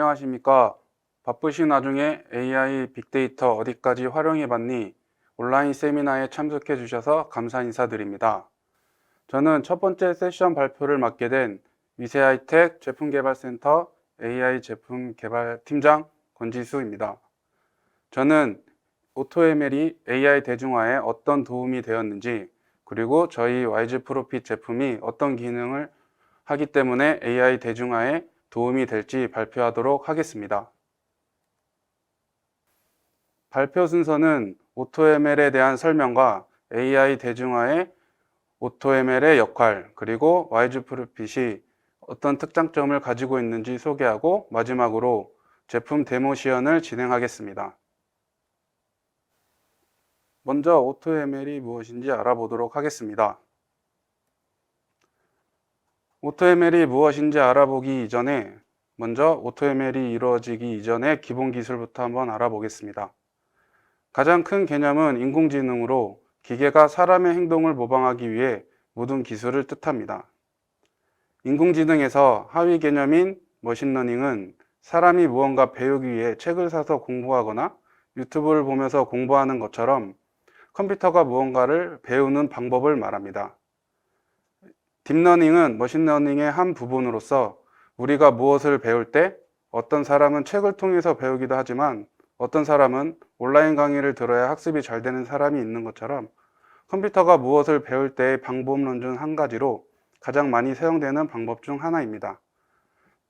안녕하십니까. 바쁘신 와중에 AI 빅데이터 어디까지 활용해 봤니? 온라인 세미나에 참석해 주셔서 감사 인사드립니다. 저는 첫 번째 세션 발표를 맡게 된 위세하이텍 제품개발센터 AI 제품 개발 팀장 권지수입니다. 저는 오토ML이 AI 대중화에 어떤 도움이 되었는지, 그리고 저희 와이즈 프로핏 제품이 어떤 기능을 하기 때문에 AI 대중화에 도움이 될지 발표하도록 하겠습니다. 발표 순서는 오토ML에 대한 설명과 AI 대중화의 오토ML의 역할, 그리고 와이즈 프로핏이 어떤 특장점을 가지고 있는지 소개하고 마지막으로 제품 데모 시연을 진행하겠습니다. 먼저 오토ML이 무엇인지 알아보도록 하겠습니다. 오토ML이 무엇인지 알아보기 이전에 먼저 오토ML이 이루어지기 이전의 기본 기술부터 한번 알아보겠습니다. 가장 큰 개념은 인공지능으로 기계가 사람의 행동을 모방하기 위해 모든 기술을 뜻합니다. 인공지능에서 하위 개념인 머신러닝은 사람이 무언가 배우기 위해 책을 사서 공부하거나 유튜브를 보면서 공부하는 것처럼 컴퓨터가 무언가를 배우는 방법을 말합니다. 딥러닝은 머신러닝의 한 부분으로서 우리가 무엇을 배울 때 어떤 사람은 책을 통해서 배우기도 하지만 어떤 사람은 온라인 강의를 들어야 학습이 잘 되는 사람이 있는 것처럼 컴퓨터가 무엇을 배울 때의 방법론 중 한 가지로 가장 많이 사용되는 방법 중 하나입니다.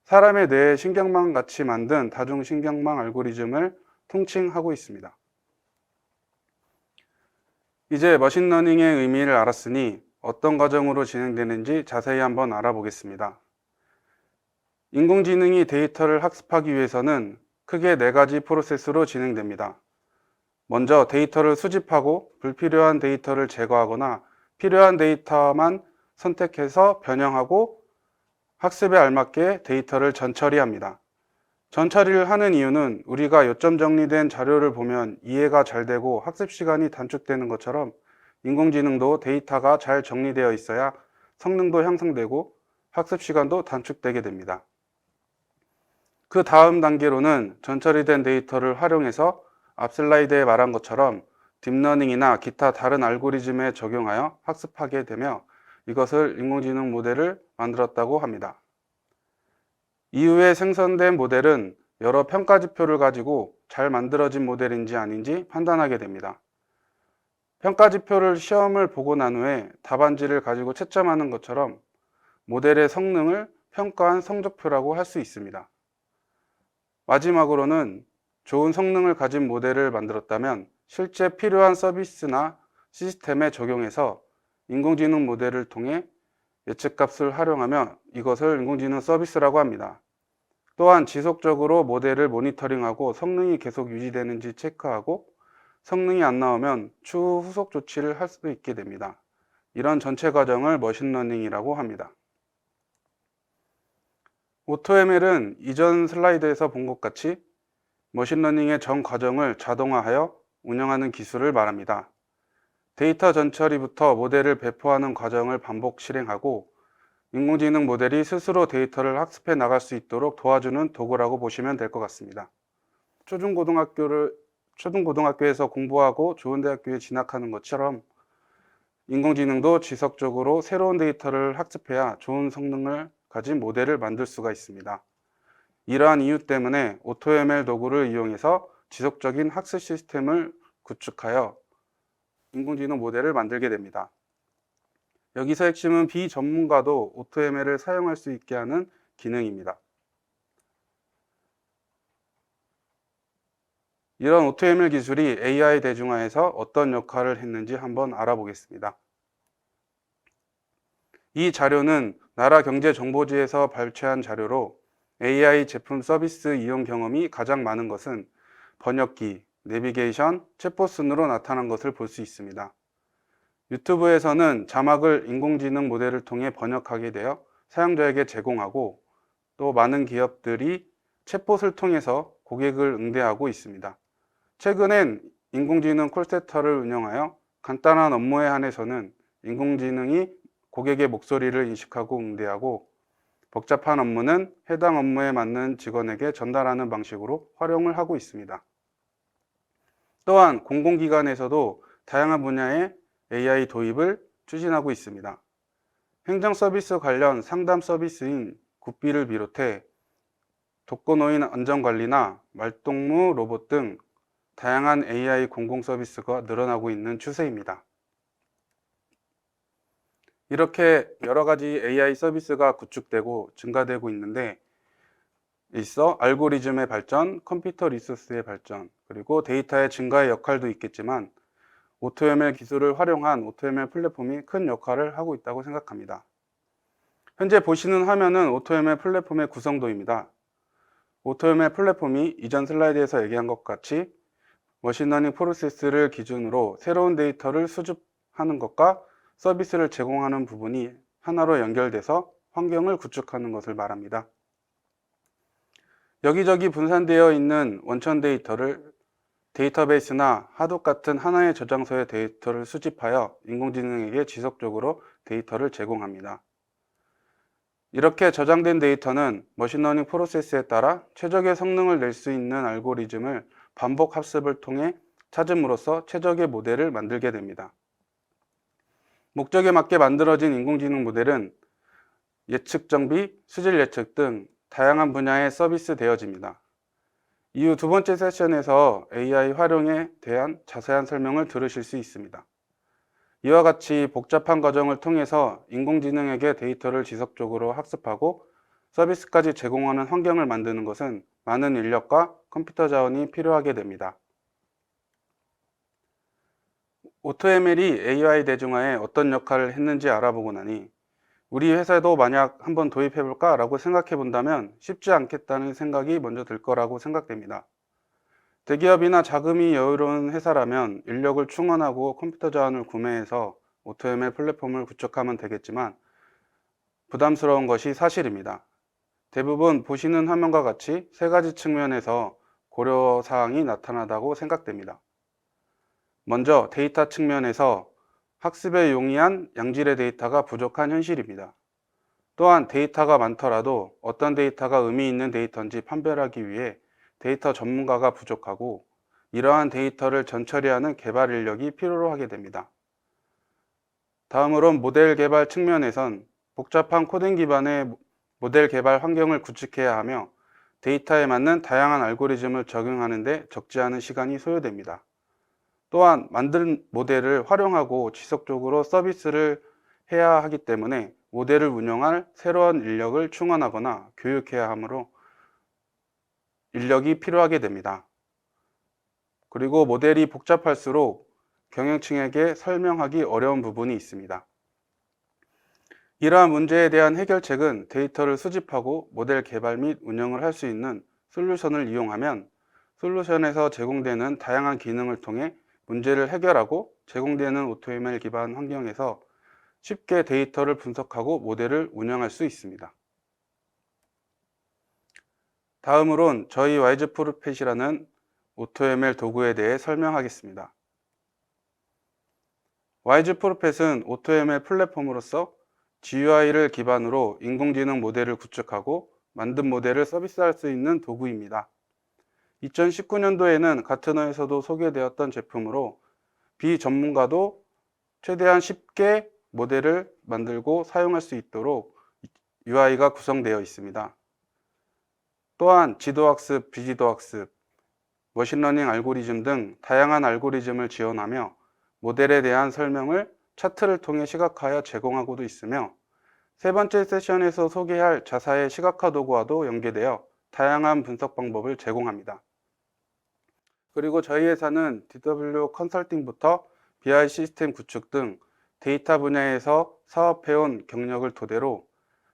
사람의 뇌에 신경망 같이 만든 다중신경망 알고리즘을 통칭하고 있습니다. 이제 머신러닝의 의미를 알았으니 어떤 과정으로 진행되는지 자세히 한번 알아보겠습니다. 인공지능이 데이터를 학습하기 위해서는 크게 4가지 프로세스로 진행됩니다. 먼저 데이터를 수집하고 불필요한 데이터를 제거하거나 필요한 데이터만 선택해서 변형하고 학습에 알맞게 데이터를 전처리합니다. 전처리를 하는 이유는 우리가 요점 정리된 자료를 보면 이해가 잘 되고 학습 시간이 단축되는 것처럼 인공지능도 데이터가 잘 정리되어 있어야 성능도 향상되고 학습 시간도 단축되게 됩니다. 그 다음 단계로는 전처리된 데이터를 활용해서 앞 슬라이드에 말한 것처럼 딥러닝이나 기타 다른 알고리즘에 적용하여 학습하게 되며 이것을 인공지능 모델을 만들었다고 합니다. 이후에 생성된 모델은 여러 평가지표를 가지고 잘 만들어진 모델인지 아닌지 판단하게 됩니다. 평가지표를 시험을 보고 난 후에 답안지를 가지고 채점하는 것처럼 모델의 성능을 평가한 성적표라고 할 수 있습니다. 마지막으로는 좋은 성능을 가진 모델을 만들었다면 실제 필요한 서비스나 시스템에 적용해서 인공지능 모델을 통해 예측값을 활용하며 이것을 인공지능 서비스라고 합니다. 또한 지속적으로 모델을 모니터링하고 성능이 계속 유지되는지 체크하고 성능이 안 나오면 추후 후속 조치를 할 수도 있게 됩니다. 이런 전체 과정을 머신러닝이라고 합니다. 오토ML은 이전 슬라이드에서 본 것 같이 머신러닝의 전 과정을 자동화하여 운영하는 기술을 말합니다. 데이터 전처리부터 모델을 배포하는 과정을 반복 실행하고 인공지능 모델이 스스로 데이터를 학습해 나갈 수 있도록 도와주는 도구라고 보시면 될 것 같습니다. 초중고등학교에서 공부하고 좋은 대학교에 진학하는 것처럼 인공지능도 지속적으로 새로운 데이터를 학습해야 좋은 성능을 가진 모델을 만들 수가 있습니다. 이러한 이유 때문에 오토ML 도구를 이용해서 지속적인 학습 시스템을 구축하여 인공지능 모델을 만들게 됩니다. 여기서 핵심은 비전문가도 오토ML을 사용할 수 있게 하는 기능입니다. 이런 오토ML 기술이 AI 대중화에서 어떤 역할을 했는지 한번 알아보겠습니다. 이 자료는 나라경제정보지에서 발췌한 자료로 AI 제품 서비스 이용 경험이 가장 많은 것은 번역기, 내비게이션, 챗봇 순으로 나타난 것을 볼 수 있습니다. 유튜브에서는 자막을 인공지능 모델을 통해 번역하게 되어 사용자에게 제공하고 또 많은 기업들이 챗봇을 통해서 고객을 응대하고 있습니다. 최근엔 인공지능 콜센터를 운영하여 간단한 업무에 한해서는 인공지능이 고객의 목소리를 인식하고 응대하고 복잡한 업무는 해당 업무에 맞는 직원에게 전달하는 방식으로 활용을 하고 있습니다. 또한 공공기관에서도 다양한 분야의 AI 도입을 추진하고 있습니다. 행정 서비스 관련 상담 서비스인 굿비를 비롯해 독거노인 안전관리나 말동무 로봇 등 다양한 AI 공공 서비스가 늘어나고 있는 추세입니다. 이렇게 여러 가지 AI 서비스가 구축되고 증가되고 있는데 있어 알고리즘의 발전, 컴퓨터 리소스의 발전, 그리고 데이터의 증가의 역할도 있겠지만 AutoML 기술을 활용한 AutoML 플랫폼이 큰 역할을 하고 있다고 생각합니다. 현재 보시는 화면은 AutoML 플랫폼의 구성도입니다. AutoML 플랫폼이 이전 슬라이드에서 얘기한 것 같이 머신러닝 프로세스를 기준으로 새로운 데이터를 수집하는 것과 서비스를 제공하는 부분이 하나로 연결돼서 환경을 구축하는 것을 말합니다. 여기저기 분산되어 있는 원천 데이터를 데이터베이스나 하독 같은 하나의 저장소의 데이터를 수집하여 인공지능에게 지속적으로 데이터를 제공합니다. 이렇게 저장된 데이터는 머신러닝 프로세스에 따라 최적의 성능을 낼 수 있는 알고리즘을 반복 학습을 통해 찾음으로써 최적의 모델을 만들게 됩니다. 목적에 맞게 만들어진 인공지능 모델은 예측 정비, 수질 예측 등 다양한 분야에 서비스 되어집니다. 이후 두 번째 세션에서 AI 활용에 대한 자세한 설명을 들으실 수 있습니다. 이와 같이 복잡한 과정을 통해서 인공지능에게 데이터를 지속적으로 학습하고 서비스까지 제공하는 환경을 만드는 것은 많은 인력과 컴퓨터 자원이 필요하게 됩니다. AutoML이 AI 대중화에 어떤 역할을 했는지 알아보고 나니 우리 회사에도 만약 한번 도입해볼까 라고 생각해 본다면 쉽지 않겠다는 생각이 먼저 들 거라고 생각됩니다. 대기업이나 자금이 여유로운 회사라면 인력을 충원하고 컴퓨터 자원을 구매해서 AutoML 플랫폼을 구축하면 되겠지만 부담스러운 것이 사실입니다. 대부분 보시는 화면과 같이 세 가지 측면에서 고려사항이 나타나다고 생각됩니다. 먼저 데이터 측면에서 학습에 용이한 양질의 데이터가 부족한 현실입니다. 또한 데이터가 많더라도 어떤 데이터가 의미 있는 데이터인지 판별하기 위해 데이터 전문가가 부족하고 이러한 데이터를 전처리하는 개발 인력이 필요로 하게 됩니다. 다음으론 모델 개발 측면에선 복잡한 코딩 기반의 모델 개발 환경을 구축해야 하며 데이터에 맞는 다양한 알고리즘을 적용하는 데 적지 않은 시간이 소요됩니다. 또한 만든 모델을 활용하고 지속적으로 서비스를 해야 하기 때문에 모델을 운영할 새로운 인력을 충원하거나 교육해야 하므로 인력이 필요하게 됩니다. 그리고 모델이 복잡할수록 경영층에게 설명하기 어려운 부분이 있습니다. 이러한 문제에 대한 해결책은 데이터를 수집하고 모델 개발 및 운영을 할 수 있는 솔루션을 이용하면 솔루션에서 제공되는 다양한 기능을 통해 문제를 해결하고 제공되는 AutoML 기반 환경에서 쉽게 데이터를 분석하고 모델을 운영할 수 있습니다. 다음으론 저희 와이즈프로펫이라는 AutoML 도구에 대해 설명하겠습니다. 와이즈프로펫은 AutoML 플랫폼으로서 GUI를 기반으로 인공지능 모델을 구축하고 만든 모델을 서비스할 수 있는 도구입니다. 2019년도에는 가트너에서도 소개되었던 제품으로 비전문가도 최대한 쉽게 모델을 만들고 사용할 수 있도록 UI가 구성되어 있습니다. 또한 지도학습, 비지도학습, 머신러닝 알고리즘 등 다양한 알고리즘을 지원하며 모델에 대한 설명을 차트를 통해 시각화하여 제공하고도 있으며 세 번째 세션에서 소개할 자사의 시각화 도구와도 연계되어 다양한 분석 방법을 제공합니다. 그리고 저희 회사는 DW 컨설팅부터 BI 시스템 구축 등 데이터 분야에서 사업해온 경력을 토대로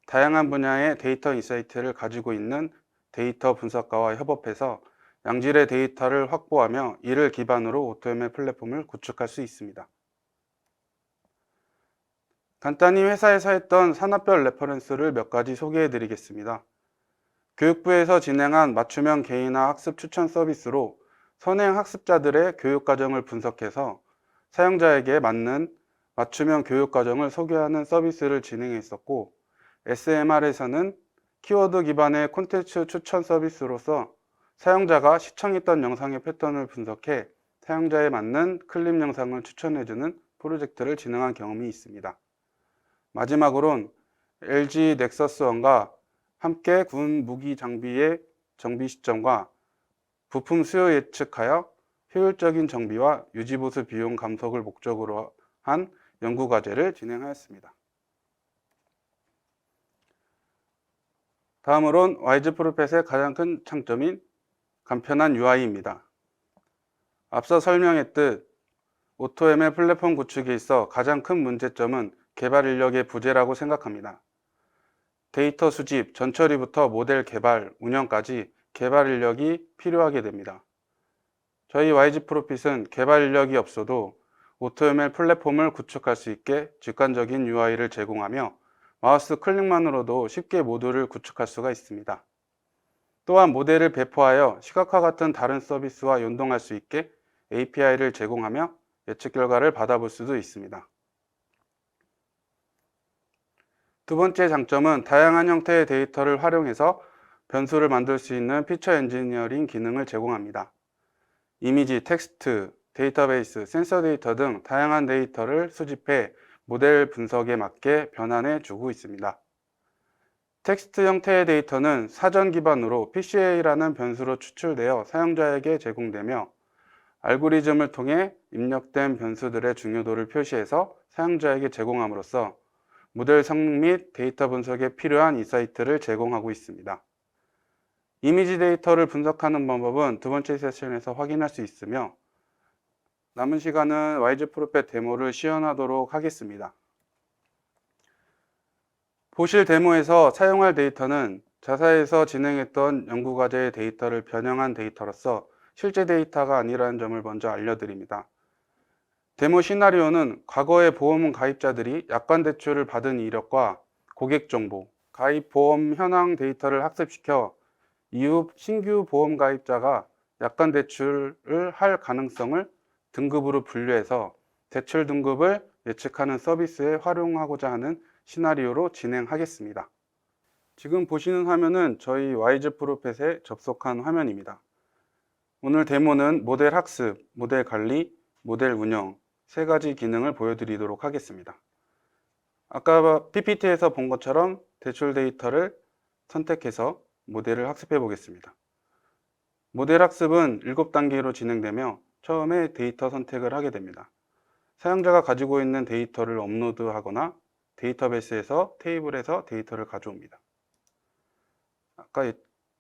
다양한 분야의 데이터 인사이트를 가지고 있는 데이터 분석가와 협업해서 양질의 데이터를 확보하며 이를 기반으로 AutoML 플랫폼을 구축할 수 있습니다. 간단히 회사에서 했던 산업별 레퍼런스를 몇 가지 소개해 드리겠습니다. 교육부에서 진행한 맞춤형 개인화 학습 추천 서비스로 선행 학습자들의 교육과정을 분석해서 사용자에게 맞는 맞춤형 교육과정을 소개하는 서비스를 진행했었고, SMR에서는 키워드 기반의 콘텐츠 추천 서비스로서 사용자가 시청했던 영상의 패턴을 분석해 사용자에 맞는 클립 영상을 추천해주는 프로젝트를 진행한 경험이 있습니다. 마지막으론 LG 넥서스1과 함께 군 무기 장비의 정비 시점과 부품 수요 예측하여 효율적인 정비와 유지보수 비용 감속을 목적으로 한 연구과제를 진행하였습니다. 다음으론 와이즈 프로펫의 가장 큰 장점인 간편한 UI입니다. 앞서 설명했듯 AutoML 플랫폼 구축에 있어 가장 큰 문제점은 개발 인력의 부재라고 생각합니다. 데이터 수집, 전처리부터 모델 개발, 운영까지 개발 인력이 필요하게 됩니다. 저희 YG 프로핏은 개발 인력이 없어도 AutoML 플랫폼을 구축할 수 있게 직관적인 UI를 제공하며 마우스 클릭만으로도 쉽게 모듈을 구축할 수가 있습니다. 또한 모델을 배포하여 시각화 같은 다른 서비스와 연동할 수 있게 API를 제공하며 예측 결과를 받아볼 수도 있습니다. 두 번째 장점은 다양한 형태의 데이터를 활용해서 변수를 만들 수 있는 피처 엔지니어링 기능을 제공합니다. 이미지, 텍스트, 데이터베이스, 센서 데이터 등 다양한 데이터를 수집해 모델 분석에 맞게 변환해 주고 있습니다. 텍스트 형태의 데이터는 사전 기반으로 PCA라는 변수로 추출되어 사용자에게 제공되며 알고리즘을 통해 입력된 변수들의 중요도를 표시해서 사용자에게 제공함으로써 모델 성능 및 데이터 분석에 필요한 인사이트를 제공하고 있습니다. 이미지 데이터를 분석하는 방법은 두 번째 세션에서 확인할 수 있으며 남은 시간은 와이즈 프로펫 데모를 시연하도록 하겠습니다. 보실 데모에서 사용할 데이터는 자사에서 진행했던 연구과제의 데이터를 변형한 데이터로서 실제 데이터가 아니라는 점을 먼저 알려드립니다. 데모 시나리오는 과거의 보험 가입자들이 약관 대출을 받은 이력과 고객 정보, 가입 보험 현황 데이터를 학습시켜 이후 신규 보험 가입자가 약관 대출을 할 가능성을 등급으로 분류해서 대출 등급을 예측하는 서비스에 활용하고자 하는 시나리오로 진행하겠습니다. 지금 보시는 화면은 저희 와이즈 프로펫에 접속한 화면입니다. 오늘 데모는 모델 학습, 모델 관리, 모델 운영 세 가지 기능을 보여드리도록 하겠습니다. 아까 PPT에서 본 것처럼 대출 데이터를 선택해서 모델을 학습해 보겠습니다. 모델 학습은 7단계로 진행되며 처음에 데이터 선택을 하게 됩니다. 사용자가 가지고 있는 데이터를 업로드하거나 데이터베이스에서 테이블에서 데이터를 가져옵니다. 아까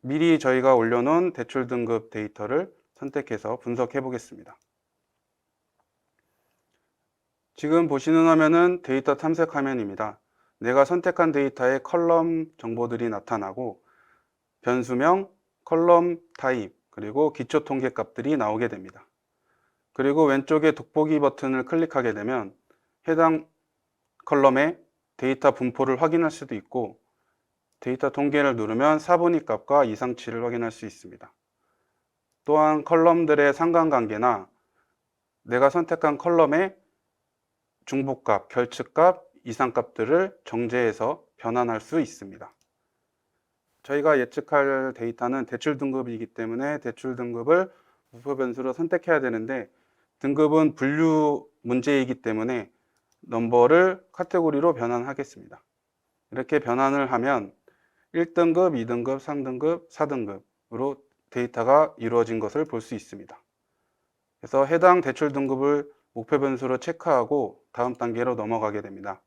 미리 저희가 올려놓은 대출 등급 데이터를 선택해서 분석해 보겠습니다. 지금 보시는 화면은 데이터 탐색 화면입니다. 내가 선택한 데이터의 컬럼 정보들이 나타나고 변수명, 컬럼 타입, 그리고 기초 통계 값들이 나오게 됩니다. 그리고 왼쪽에 돋보기 버튼을 클릭하게 되면 해당 컬럼의 데이터 분포를 확인할 수도 있고 데이터 통계를 누르면 사분위 값과 이상치를 확인할 수 있습니다. 또한 컬럼들의 상관관계나 내가 선택한 컬럼의 중복값, 결측값, 이상값들을 정제해서 변환할 수 있습니다. 저희가 예측할 데이터는 대출 등급이기 때문에 대출 등급을 목표 변수로 선택해야 되는데 등급은 분류 문제이기 때문에 넘버를 카테고리로 변환하겠습니다. 이렇게 변환을 하면 1등급, 2등급, 3등급, 4등급으로 데이터가 이루어진 것을 볼 수 있습니다. 그래서 해당 대출 등급을 목표 변수로 체크하고 다음 단계로 넘어가게 됩니다.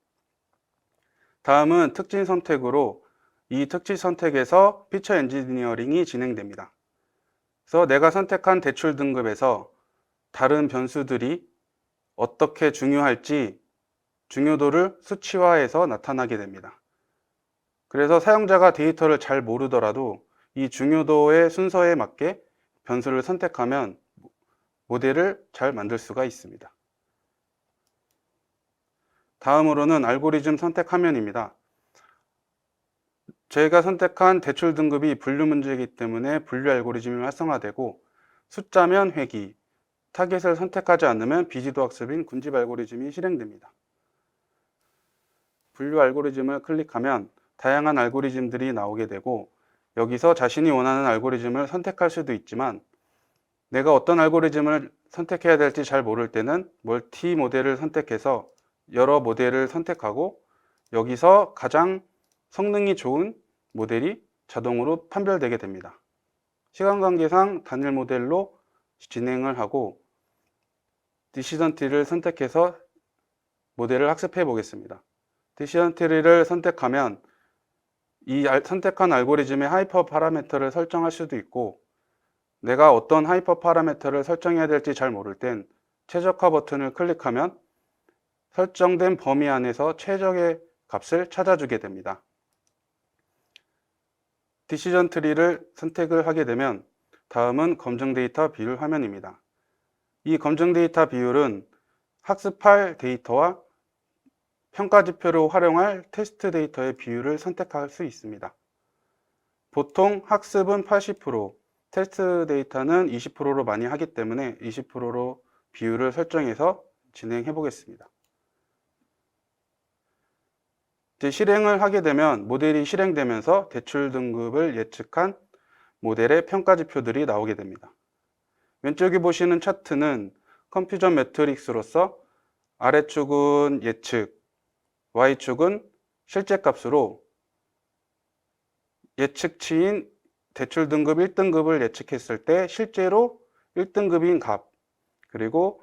다음은 특징 선택으로 이 특징 선택에서 피처 엔지니어링이 진행됩니다. 그래서 내가 선택한 대출 등급에서 다른 변수들이 어떻게 중요할지 중요도를 수치화해서 나타나게 됩니다. 그래서 사용자가 데이터를 잘 모르더라도 이 중요도의 순서에 맞게 변수를 선택하면 모델을 잘 만들 수가 있습니다. 다음으로는 알고리즘 선택 화면입니다. 저희가 선택한 대출 등급이 분류 문제이기 때문에 분류 알고리즘이 활성화되고 숫자면 회귀, 타겟을 선택하지 않으면 비지도 학습인 군집 알고리즘이 실행됩니다. 분류 알고리즘을 클릭하면 다양한 알고리즘들이 나오게 되고 여기서 자신이 원하는 알고리즘을 선택할 수도 있지만 내가 어떤 알고리즘을 선택해야 될지 잘 모를 때는 멀티 모델을 선택해서 여러 모델을 선택하고 여기서 가장 성능이 좋은 모델이 자동으로 판별되게 됩니다. 시간 관계상 단일 모델로 진행을 하고 디시전 트리를 선택해서 모델을 학습해 보겠습니다. 디시전 트리를 선택하면 이 선택한 알고리즘의 하이퍼 파라미터를 설정할 수도 있고 내가 어떤 하이퍼 파라미터를 설정해야 될지 잘 모를 땐 최적화 버튼을 클릭하면 설정된 범위 안에서 최적의 값을 찾아주게 됩니다. 디시전 트리를 선택을 하게 되면 다음은 검증 데이터 비율 화면입니다. 이 검증 데이터 비율은 학습할 데이터와 평가 지표로 활용할 테스트 데이터의 비율을 선택할 수 있습니다. 보통 학습은 80%, 테스트 데이터는 20%로 많이 하기 때문에 20%로 비율을 설정해서 진행해 보겠습니다. 이제 실행을 하게 되면 모델이 실행되면서 대출 등급을 예측한 모델의 평가 지표들이 나오게 됩니다. 왼쪽에 보시는 차트는 컨퓨전 매트릭스로서 아래축은 예측, Y축은 실제 값으로 예측치인 대출 등급 1등급을 예측했을 때 실제로 1등급인 값, 그리고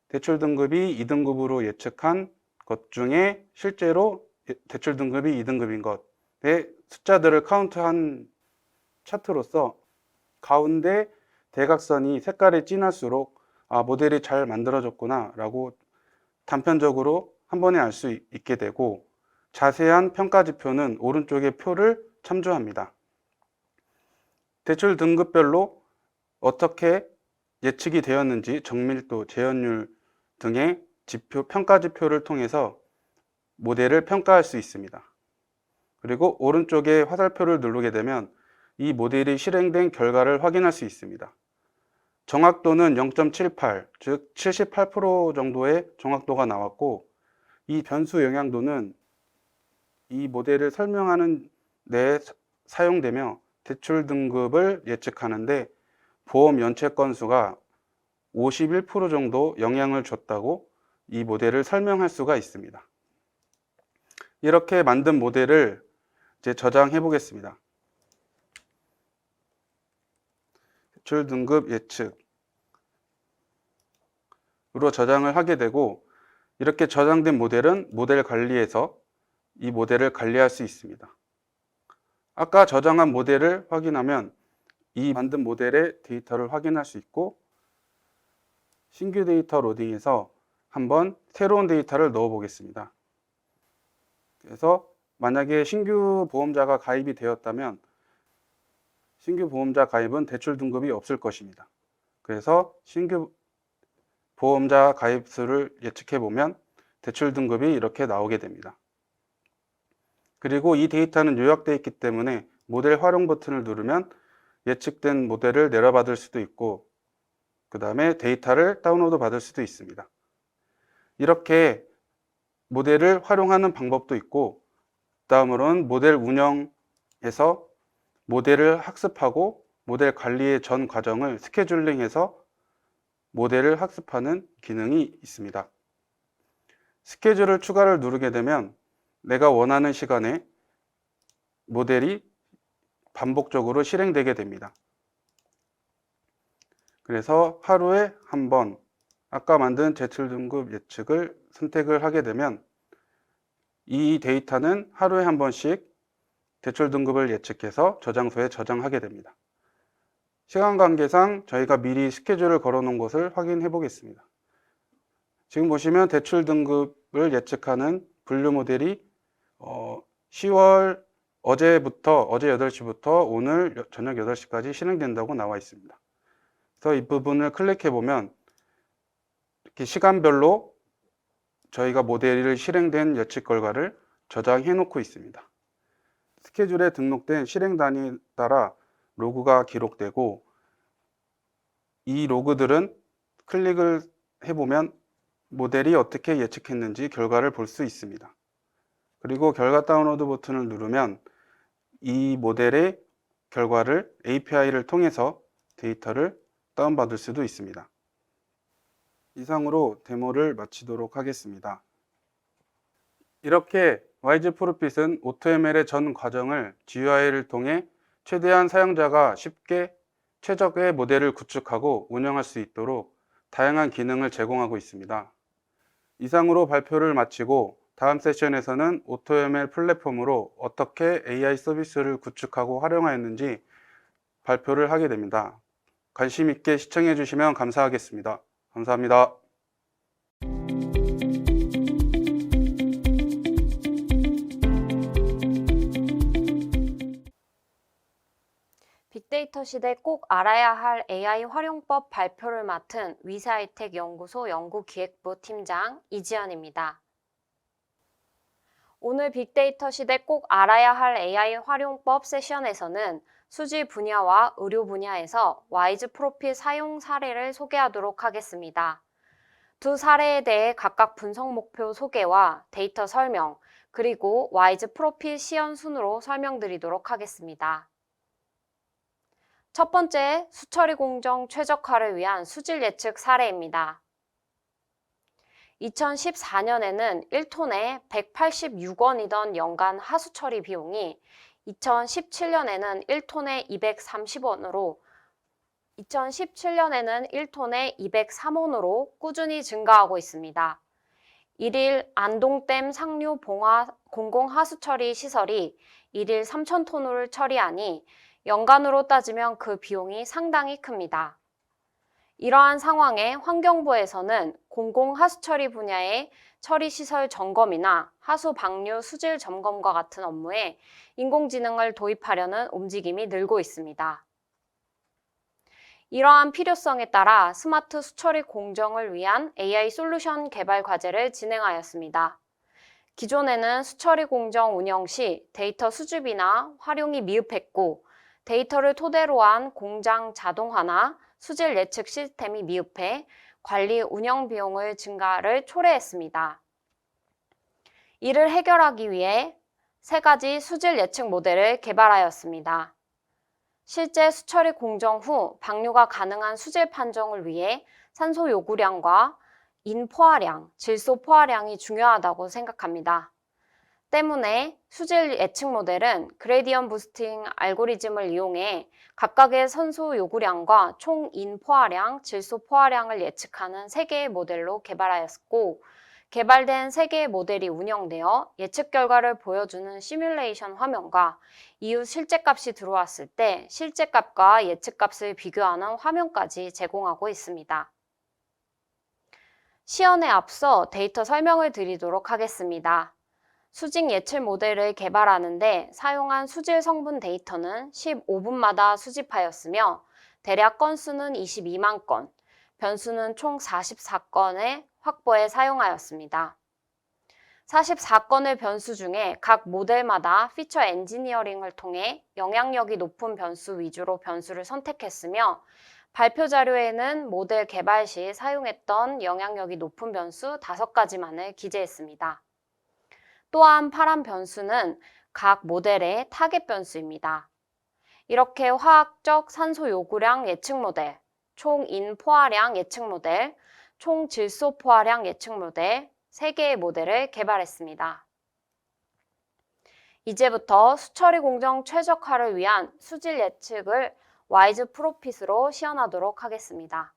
대출 등급이 2등급으로 예측한 것 중에 실제로 대출 등급이 2등급인 것의 숫자들을 카운트한 차트로서 가운데 대각선이 색깔이 진할수록 모델이 잘 만들어졌구나 라고 단편적으로 한 번에 알 수 있게 되고 자세한 평가 지표는 오른쪽의 표를 참조합니다. 대출 등급별로 어떻게 예측이 되었는지 정밀도, 재현율 등의 지표, 평가 지표를 통해서 모델을 평가할 수 있습니다. 그리고 오른쪽에 화살표를 누르게 되면 이 모델이 실행된 결과를 확인할 수 있습니다. 정확도는 0.78, 즉 78% 정도의 정확도가 나왔고 이 변수 영향도는 이 모델을 설명하는 데 사용되며 대출 등급을 예측하는데 보험 연체 건수가 51% 정도 영향을 줬다고 이 모델을 설명할 수가 있습니다. 이렇게 만든 모델을 이제 저장해 보겠습니다. 대출 등급 예측으로 저장을 하게 되고 이렇게 저장된 모델은 모델 관리에서 이 모델을 관리할 수 있습니다. 아까 저장한 모델을 확인하면 이 만든 모델의 데이터를 확인할 수 있고 신규 데이터 로딩에서 한번 새로운 데이터를 넣어 보겠습니다. 그래서 만약에 신규 보험자가 가입이 되었다면 신규 보험자 가입은 대출 등급이 없을 것입니다. 그래서 신규 보험자 가입 수를 예측해 보면 대출 등급이 이렇게 나오게 됩니다. 그리고 이 데이터는 요약되어 있기 때문에 모델 활용 버튼을 누르면 예측된 모델을 내려받을 수도 있고 그 다음에 데이터를 다운로드 받을 수도 있습니다. 이렇게 모델을 활용하는 방법도 있고 다음으로는 모델 운영에서 모델을 학습하고 모델 관리의 전 과정을 스케줄링해서 모델을 학습하는 기능이 있습니다. 스케줄을 추가를 누르게 되면 내가 원하는 시간에 모델이 반복적으로 실행되게 됩니다. 그래서 하루에 한 번 아까 만든 대출 등급 예측을 선택을 하게 되면 이 데이터는 하루에 한 번씩 대출 등급을 예측해서 저장소에 저장하게 됩니다. 시간 관계상 저희가 미리 스케줄을 걸어 놓은 것을 확인해 보겠습니다. 지금 보시면 대출 등급을 예측하는 분류 모델이 10월 어제부터 어제 8시부터 오늘 저녁 8시까지 실행된다고 나와 있습니다. 그래서 이 부분을 클릭해 보면 이렇게 시간별로 저희가 모델이 실행된 예측 결과를 저장해 놓고 있습니다. 스케줄에 등록된 실행 단위에 따라 로그가 기록되고 이 로그들은 클릭을 해보면 모델이 어떻게 예측했는지 결과를 볼 수 있습니다. 그리고 결과 다운로드 버튼을 누르면 이 모델의 결과를 API를 통해서 데이터를 다운받을 수도 있습니다. 이상으로 데모를 마치도록 하겠습니다. 이렇게 와이즈 프로핏은 AutoML의 전 과정을 GUI를 통해 최대한 사용자가 쉽게 최적의 모델을 구축하고 운영할 수 있도록 다양한 기능을 제공하고 있습니다. 이상으로 발표를 마치고 다음 세션에서는 AutoML 플랫폼으로 어떻게 AI 서비스를 구축하고 활용하였는지 발표를 하게 됩니다. 관심 있게 시청해 주시면 감사하겠습니다. 감사합니다. 빅데이터 시대 꼭 알아야 할 AI 활용법 발표를 맡은 위세하이텍 연구소 연구기획부 팀장 이지연입니다. 오늘 빅데이터 시대 꼭 알아야 할 AI 활용법 세션에서는 수질 분야와 의료 분야에서 와이즈 프로핏 사용 사례를 소개하도록 하겠습니다. 두 사례에 대해 각각 분석 목표 소개와 데이터 설명, 그리고 와이즈 프로핏 시연 순으로 설명드리도록 하겠습니다. 첫 번째, 수처리 공정 최적화를 위한 수질 예측 사례입니다. 2014년에는 1톤에 186원이던 연간 하수 처리 비용이 2017년에는 1톤에 230원으로 2017년에는 1톤에 203원으로 꾸준히 증가하고 있습니다. 1일 안동댐 상류 봉화 공공하수처리 시설이 1일 3,000톤을 처리하니 연간으로 따지면 그 비용이 상당히 큽니다. 이러한 상황에 환경부에서는 공공하수처리 분야의 처리시설 점검이나 하수 방류 수질 점검과 같은 업무에 인공지능을 도입하려는 움직임이 늘고 있습니다. 이러한 필요성에 따라 스마트 수처리 공정을 위한 AI 솔루션 개발 과제를 진행하였습니다. 기존에는 수처리 공정 운영 시 데이터 수집이나 활용이 미흡했고 데이터를 토대로 한 공장 자동화나 수질 예측 시스템이 미흡해 관리 운영 비용을 증가를 초래했습니다. 이를 해결하기 위해 세 가지 수질 예측 모델을 개발하였습니다. 실제 수처리 공정 후 방류가 가능한 수질 판정을 위해 산소 요구량과 인포화량, 질소 포화량이 중요하다고 생각합니다. 때문에 수질 예측 모델은 그레디언트 부스팅 알고리즘을 이용해 각각의 산소 요구량과 총 인포화량, 질소 포화량을 예측하는 3개의 모델로 개발하였고, 개발된 3개의 모델이 운영되어 예측 결과를 보여주는 시뮬레이션 화면과 이후 실제값이 들어왔을 때 실제값과 예측값을 비교하는 화면까지 제공하고 있습니다. 시연에 앞서 데이터 설명을 드리도록 하겠습니다. 수직 예측 모델을 개발하는데 사용한 수질 성분 데이터는 15분마다 수집하였으며 대략 건수는 22만 건, 변수는 총 44건의 확보에 사용하였습니다. 44건의 변수 중에 각 모델마다 피처 엔지니어링을 통해 영향력이 높은 변수 위주로 변수를 선택했으며 발표 자료에는 모델 개발 시 사용했던 영향력이 높은 변수 5가지만을 기재했습니다. 또한 파란 변수는 각 모델의 타겟 변수입니다. 이렇게 화학적 산소 요구량 예측 모델, 총 인포화량 예측 모델, 총 질소 포화량 예측 모델 3개의 모델을 개발했습니다. 이제부터 수처리 공정 최적화를 위한 수질 예측을 와이즈 프로핏으로 시연하도록 하겠습니다.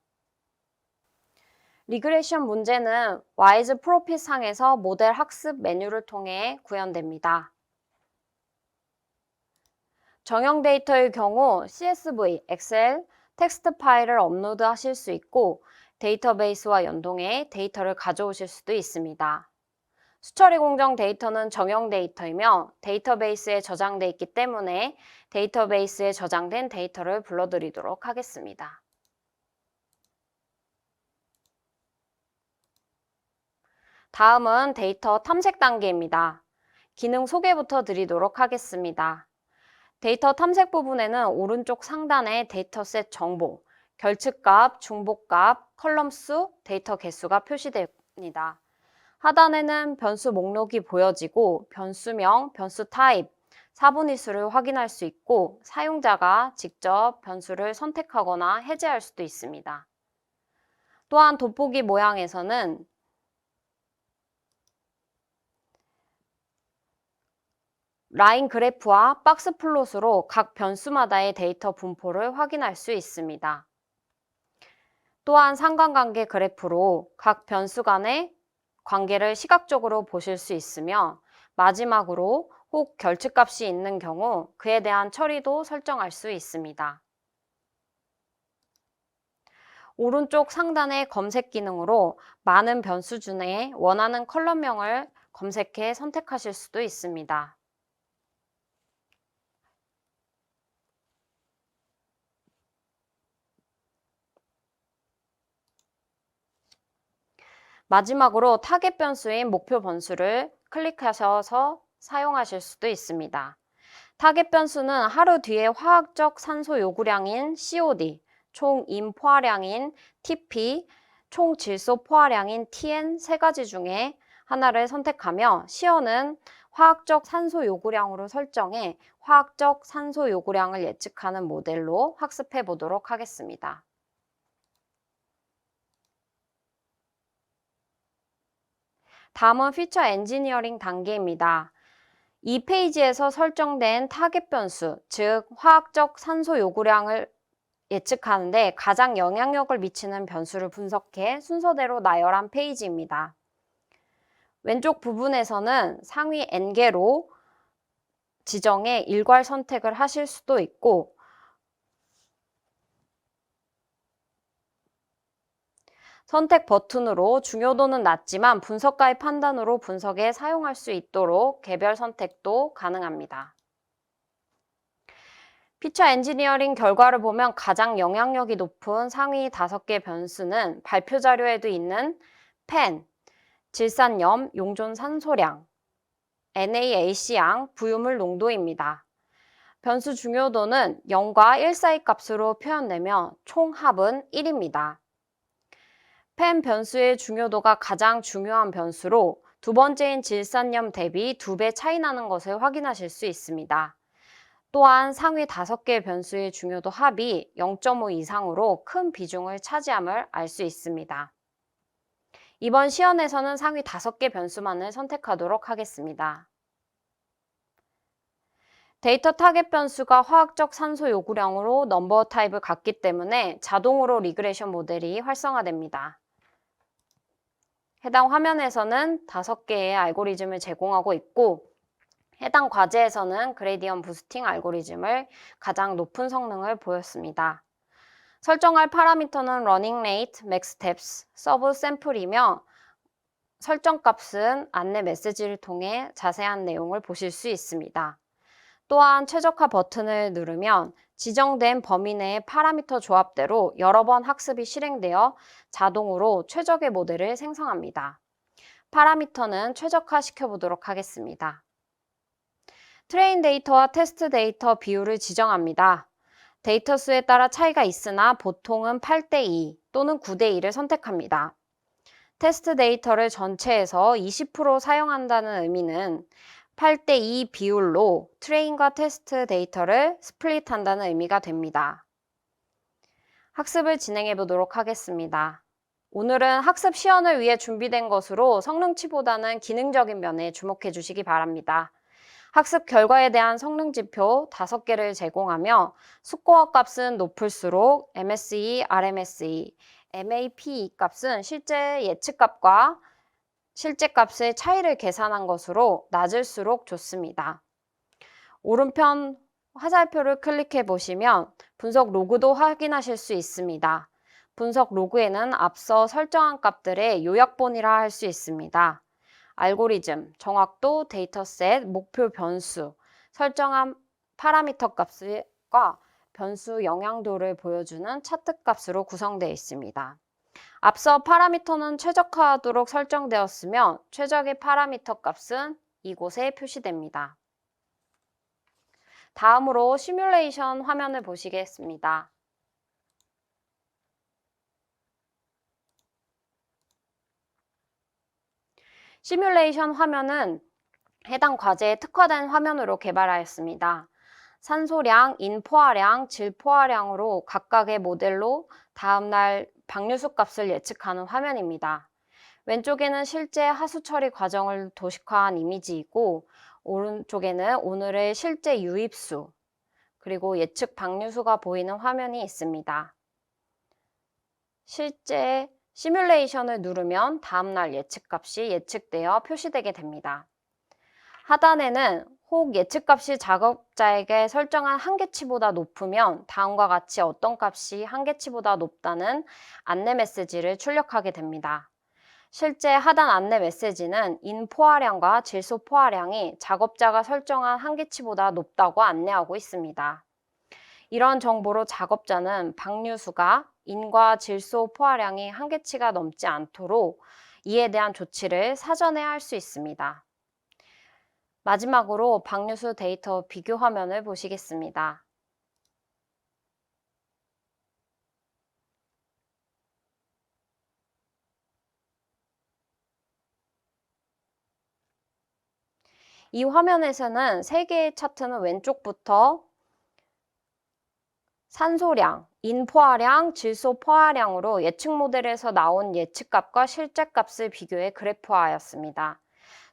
리그레션 문제는 와이즈 프로핏 상에서 모델 학습 메뉴를 통해 구현됩니다. 정형 데이터의 경우 CSV, 엑셀, 텍스트 파일을 업로드 하실 수 있고 데이터베이스와 연동해 데이터를 가져오실 수도 있습니다. 수처리 공정 데이터는 정형 데이터이며 데이터베이스에 저장돼 있기 때문에 데이터베이스에 저장된 데이터를 불러드리도록 하겠습니다. 다음은 데이터 탐색 단계입니다. 기능 소개부터 드리도록 하겠습니다. 데이터 탐색 부분에는 오른쪽 상단에 데이터셋 정보, 결측값, 중복값, 컬럼 수, 데이터 개수가 표시됩니다. 하단에는 변수 목록이 보여지고 변수명, 변수 타입, 사분위수를 확인할 수 있고 사용자가 직접 변수를 선택하거나 해제할 수도 있습니다. 또한 돋보기 모양에서는 라인 그래프와 박스 플롯으로 각 변수마다의 데이터 분포를 확인할 수 있습니다. 또한 상관관계 그래프로 각 변수 간의 관계를 시각적으로 보실 수 있으며 마지막으로 혹 결집값이 있는 경우 그에 대한 처리도 설정할 수 있습니다. 오른쪽 상단의 검색 기능으로 많은 변수 중에 원하는 컬럼명을 검색해 선택하실 수도 있습니다. 마지막으로 타겟 변수인 목표 변수를 클릭하셔서 사용하실 수도 있습니다. 타겟 변수는 하루 뒤에 화학적 산소 요구량인 COD, 총 임포화량인 TP, 총 질소 포화량인 TN 세 가지 중에 하나를 선택하며 시어는 화학적 산소 요구량으로 설정해 화학적 산소 요구량을 예측하는 모델로 학습해 보도록 하겠습니다. 다음은 피처 엔지니어링 단계입니다. 이 페이지에서 설정된 타겟 변수, 즉 화학적 산소 요구량을 예측하는데 가장 영향력을 미치는 변수를 분석해 순서대로 나열한 페이지입니다. 왼쪽 부분에서는 상위 N개로 지정해 일괄 선택을 하실 수도 있고 선택 버튼으로 중요도는 낮지만 분석가의 판단으로 분석에 사용할 수 있도록 개별 선택도 가능합니다. 피처 엔지니어링 결과를 보면 가장 영향력이 높은 상위 5개 변수는 발표 자료에도 있는 펜, 질산염, 용존 산소량, NaAC양, 부유물 농도입니다. 변수 중요도는 0과 1 사이 값으로 표현되며 총 합은 1입니다. 펜 변수의 중요도가 가장 중요한 변수로 두 번째인 질산염 대비 2배 차이 나는 것을 확인하실 수 있습니다. 또한 상위 5개 변수의 중요도 합이 0.5 이상으로 큰 비중을 차지함을 알 수 있습니다. 이번 시연에서는 상위 5개 변수만을 선택하도록 하겠습니다. 데이터 타겟 변수가 화학적 산소 요구량으로 넘버 타입을 갖기 때문에 자동으로 리그레션 모델이 활성화됩니다. 해당 화면에서는 5개의 알고리즘을 제공하고 있고 해당 과제에서는 그레디언트 부스팅 알고리즘을 가장 높은 성능을 보였습니다. 설정할 파라미터는 러닝 레이트, 맥스 스텝스, 서브 샘플이며 설정 값은 안내 메시지를 통해 자세한 내용을 보실 수 있습니다. 또한 최적화 버튼을 누르면 지정된 범위 내의 파라미터 조합대로 여러 번 학습이 실행되어 자동으로 최적의 모델을 생성합니다. 파라미터는 최적화 시켜보도록 하겠습니다. 트레인 데이터와 테스트 데이터 비율을 지정합니다. 데이터 수에 따라 차이가 있으나 보통은 8대2 또는 9대2를 선택합니다. 테스트 데이터를 전체에서 20% 사용한다는 의미는 8대2 비율로 트레인과 테스트 데이터를 스플릿한다는 의미가 됩니다. 학습을 진행해 보도록 하겠습니다. 오늘은 학습 시연을 위해 준비된 것으로 성능치보다는 기능적인 면에 주목해 주시기 바랍니다. 학습 결과에 대한 성능 지표 5개를 제공하며 스코어 값은 높을수록 MSE, RMSE, MAPE 값은 실제 예측값과 실제 값의 차이를 계산한 것으로 낮을수록 좋습니다. 오른편 화살표를 클릭해 보시면 분석 로그도 확인하실 수 있습니다. 분석 로그에는 앞서 설정한 값들의 요약본이라 할 수 있습니다. 알고리즘, 정확도, 데이터셋, 목표 변수, 설정한 파라미터 값과 변수 영향도를 보여주는 차트 값으로 구성되어 있습니다. 앞서 파라미터는 최적화하도록 설정되었으며 최적의 파라미터 값은 이곳에 표시됩니다. 다음으로 시뮬레이션 화면을 보시겠습니다. 시뮬레이션 화면은 해당 과제에 특화된 화면으로 개발하였습니다. 산소량, 인포화량, 질포화량으로 각각의 모델로 다음날 방류수 값을 예측하는 화면입니다. 왼쪽에는 실제 하수 처리 과정을 도식화한 이미지이고 오른쪽에는 오늘의 실제 유입수 그리고 예측 방류수가 보이는 화면이 있습니다. 실제 시뮬레이션을 누르면 다음날 예측값이 예측되어 표시되게 됩니다. 하단에는 혹 예측값이 작업자에게 설정한 한계치보다 높으면 다음과 같이 어떤 값이 한계치보다 높다는 안내 메시지를 출력하게 됩니다. 실제 하단 안내 메시지는 인포화량과 질소 포화량이 작업자가 설정한 한계치보다 높다고 안내하고 있습니다. 이런 정보로 작업자는 방류수가 인과 질소 포화량이 한계치가 넘지 않도록 이에 대한 조치를 사전에 할 수 있습니다. 마지막으로 방류수 데이터 비교 화면을 보시겠습니다. 이 화면에서는 3개의 차트는 왼쪽부터 산소량, 인포화량, 질소 포화량으로 예측 모델에서 나온 예측값과 실제 값을 비교해 그래프화하였습니다.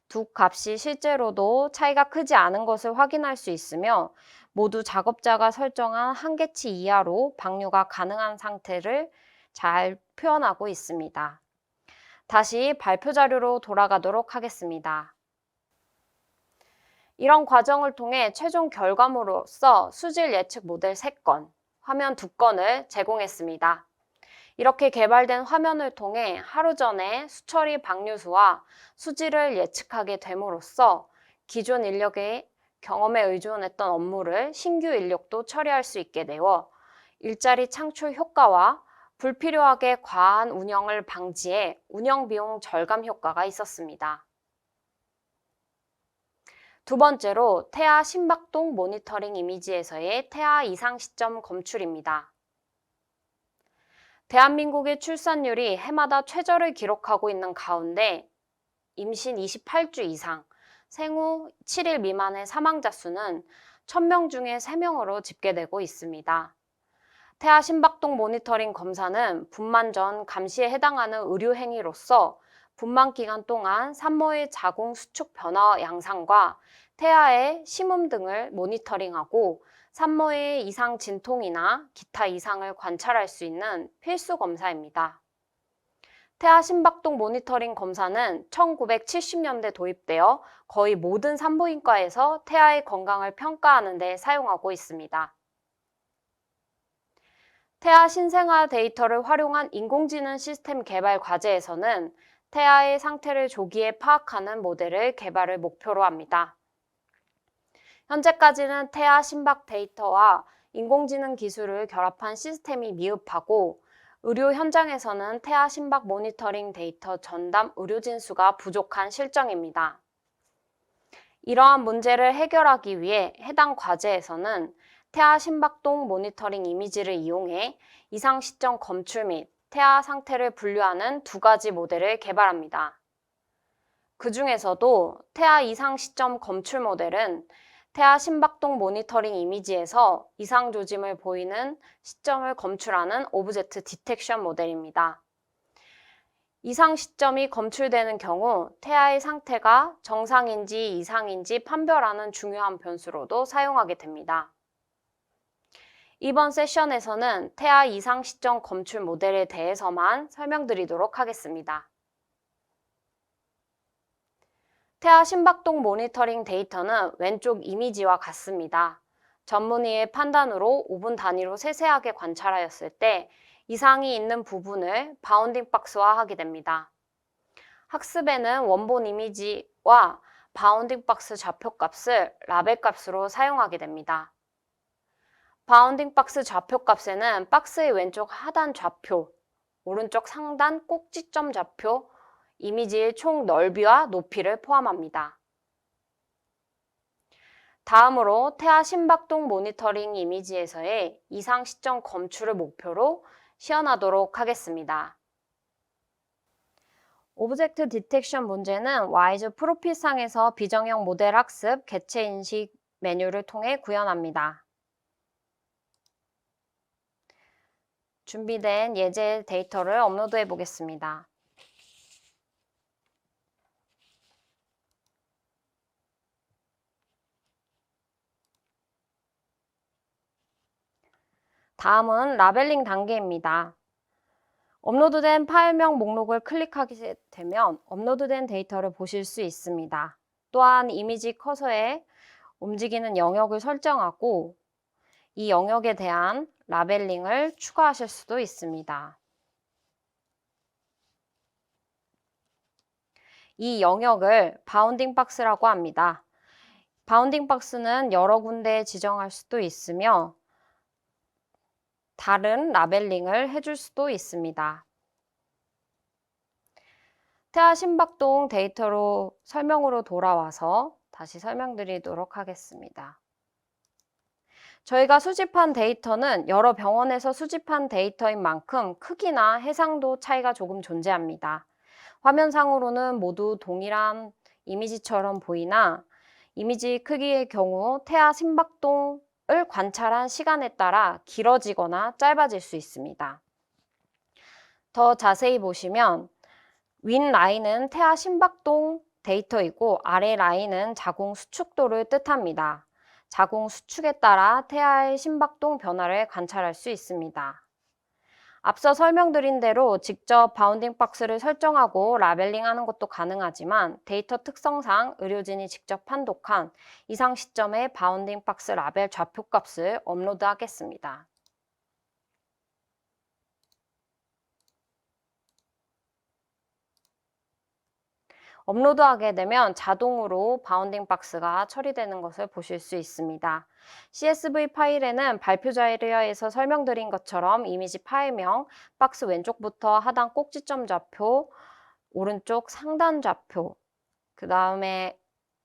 두 값이 실제로도 차이가 크지 않은 것을 확인할 수 있으며 모두 작업자가 설정한 한계치 이하로 방류가 가능한 상태를 잘 표현하고 있습니다. 다시 발표 자료로 돌아가도록 하겠습니다. 이런 과정을 통해 최종 결과물로서 수질 예측 모델 3건, 화면 2건을 제공했습니다. 이렇게 개발된 화면을 통해 하루 전에 수처리 방류수와 수질을 예측하게 됨으로써 기존 인력의 경험에 의존했던 업무를 신규 인력도 처리할 수 있게 되어 일자리 창출 효과와 불필요하게 과한 운영을 방지해 운영 비용 절감 효과가 있었습니다. 두 번째로 태아 심박동 모니터링 이미지에서의 태아 이상 시점 검출입니다. 대한민국의 출산율이 해마다 최저를 기록하고 있는 가운데 임신 28주 이상, 생후 7일 미만의 사망자 수는 1000명 중에 3명으로 집계되고 있습니다. 태아 심박동 모니터링 검사는 분만 전 감시에 해당하는 의료 행위로서 분만 기간 동안 산모의 자궁 수축 변화 양상과 태아의 심음 등을 모니터링하고 산모의 이상 진통이나 기타 이상을 관찰할 수 있는 필수 검사입니다. 태아 심박동 모니터링 검사는 1970년대 도입되어 거의 모든 산부인과에서 태아의 건강을 평가하는 데 사용하고 있습니다. 태아 신생아 데이터를 활용한 인공지능 시스템 개발 과제에서는 태아의 상태를 조기에 파악하는 모델을 개발을 목표로 합니다. 현재까지는 태아 심박 데이터와 인공지능 기술을 결합한 시스템이 미흡하고 의료 현장에서는 태아 심박 모니터링 데이터 전담 의료진 수가 부족한 실정입니다. 이러한 문제를 해결하기 위해 해당 과제에서는 태아 심박동 모니터링 이미지를 이용해 이상 시점 검출 및 태아 상태를 분류하는 2가지 모델을 개발합니다. 그 중에서도 태아 이상 시점 검출 모델은 태아 심박동 모니터링 이미지에서 이상 조짐을 보이는 시점을 검출하는 오브젝트 디텍션 모델입니다. 이상 시점이 검출되는 경우 태아의 상태가 정상인지 이상인지 판별하는 중요한 변수로도 사용하게 됩니다. 이번 세션에서는 태아 이상 시점 검출 모델에 대해서만 설명드리도록 하겠습니다. 태아 심박동 모니터링 데이터는 왼쪽 이미지와 같습니다. 전문의의 판단으로 5분 단위로 세세하게 관찰하였을 때 이상이 있는 부분을 바운딩 박스화하게 됩니다. 학습에는 원본 이미지와 바운딩 박스 좌표값을 라벨 값으로 사용하게 됩니다. 바운딩 박스 좌표값에는 박스의 왼쪽 하단 좌표, 오른쪽 상단 꼭지점 좌표, 이미지의 총 넓이와 높이를 포함합니다. 다음으로 태아 심박동 모니터링 이미지에서의 이상 시점 검출을 목표로 시연하도록 하겠습니다. 오브젝트 디텍션 문제는 와이즈 프로필상에서 비정형 모델 학습 개체 인식 메뉴를 통해 구현합니다. 준비된 예제 데이터를 업로드해 보겠습니다. 다음은 라벨링 단계입니다. 업로드된 파일명 목록을 클릭하게 되면 업로드된 데이터를 보실 수 있습니다. 또한 이미지 커서에 움직이는 영역을 설정하고 이 영역에 대한 라벨링을 추가하실 수도 있습니다. 이 영역을 바운딩 박스라고 합니다. 바운딩 박스는 여러 군데 지정할 수도 있으며 다른 라벨링을 해줄 수도 있습니다. 태아 심박동 데이터로 설명으로 돌아와서 다시 설명드리도록 하겠습니다. 저희가 수집한 데이터는 여러 병원에서 수집한 데이터인 만큼 크기나 해상도 차이가 조금 존재합니다. 화면상으로는 모두 동일한 이미지처럼 보이나 이미지 크기의 경우 태아 심박동을 관찰한 시간에 따라 길어지거나 짧아질 수 있습니다. 더 자세히 보시면 윗 라인은 태아 심박동 데이터이고 아래 라인은 자궁 수축도를 뜻합니다. 자궁 수축에 따라 태아의 심박동 변화를 관찰할 수 있습니다. 앞서 설명드린 대로 직접 바운딩 박스를 설정하고 라벨링하는 것도 가능하지만 데이터 특성상 의료진이 직접 판독한 이상 시점에 바운딩 박스 라벨 좌표값을 업로드하겠습니다. 업로드하게 되면 자동으로 바운딩 박스가 처리되는 것을 보실 수 있습니다. CSV 파일에는 발표 자료에서 설명드린 것처럼 이미지 파일명, 박스 왼쪽부터 하단 꼭지점 좌표, 오른쪽 상단 좌표, 그 다음에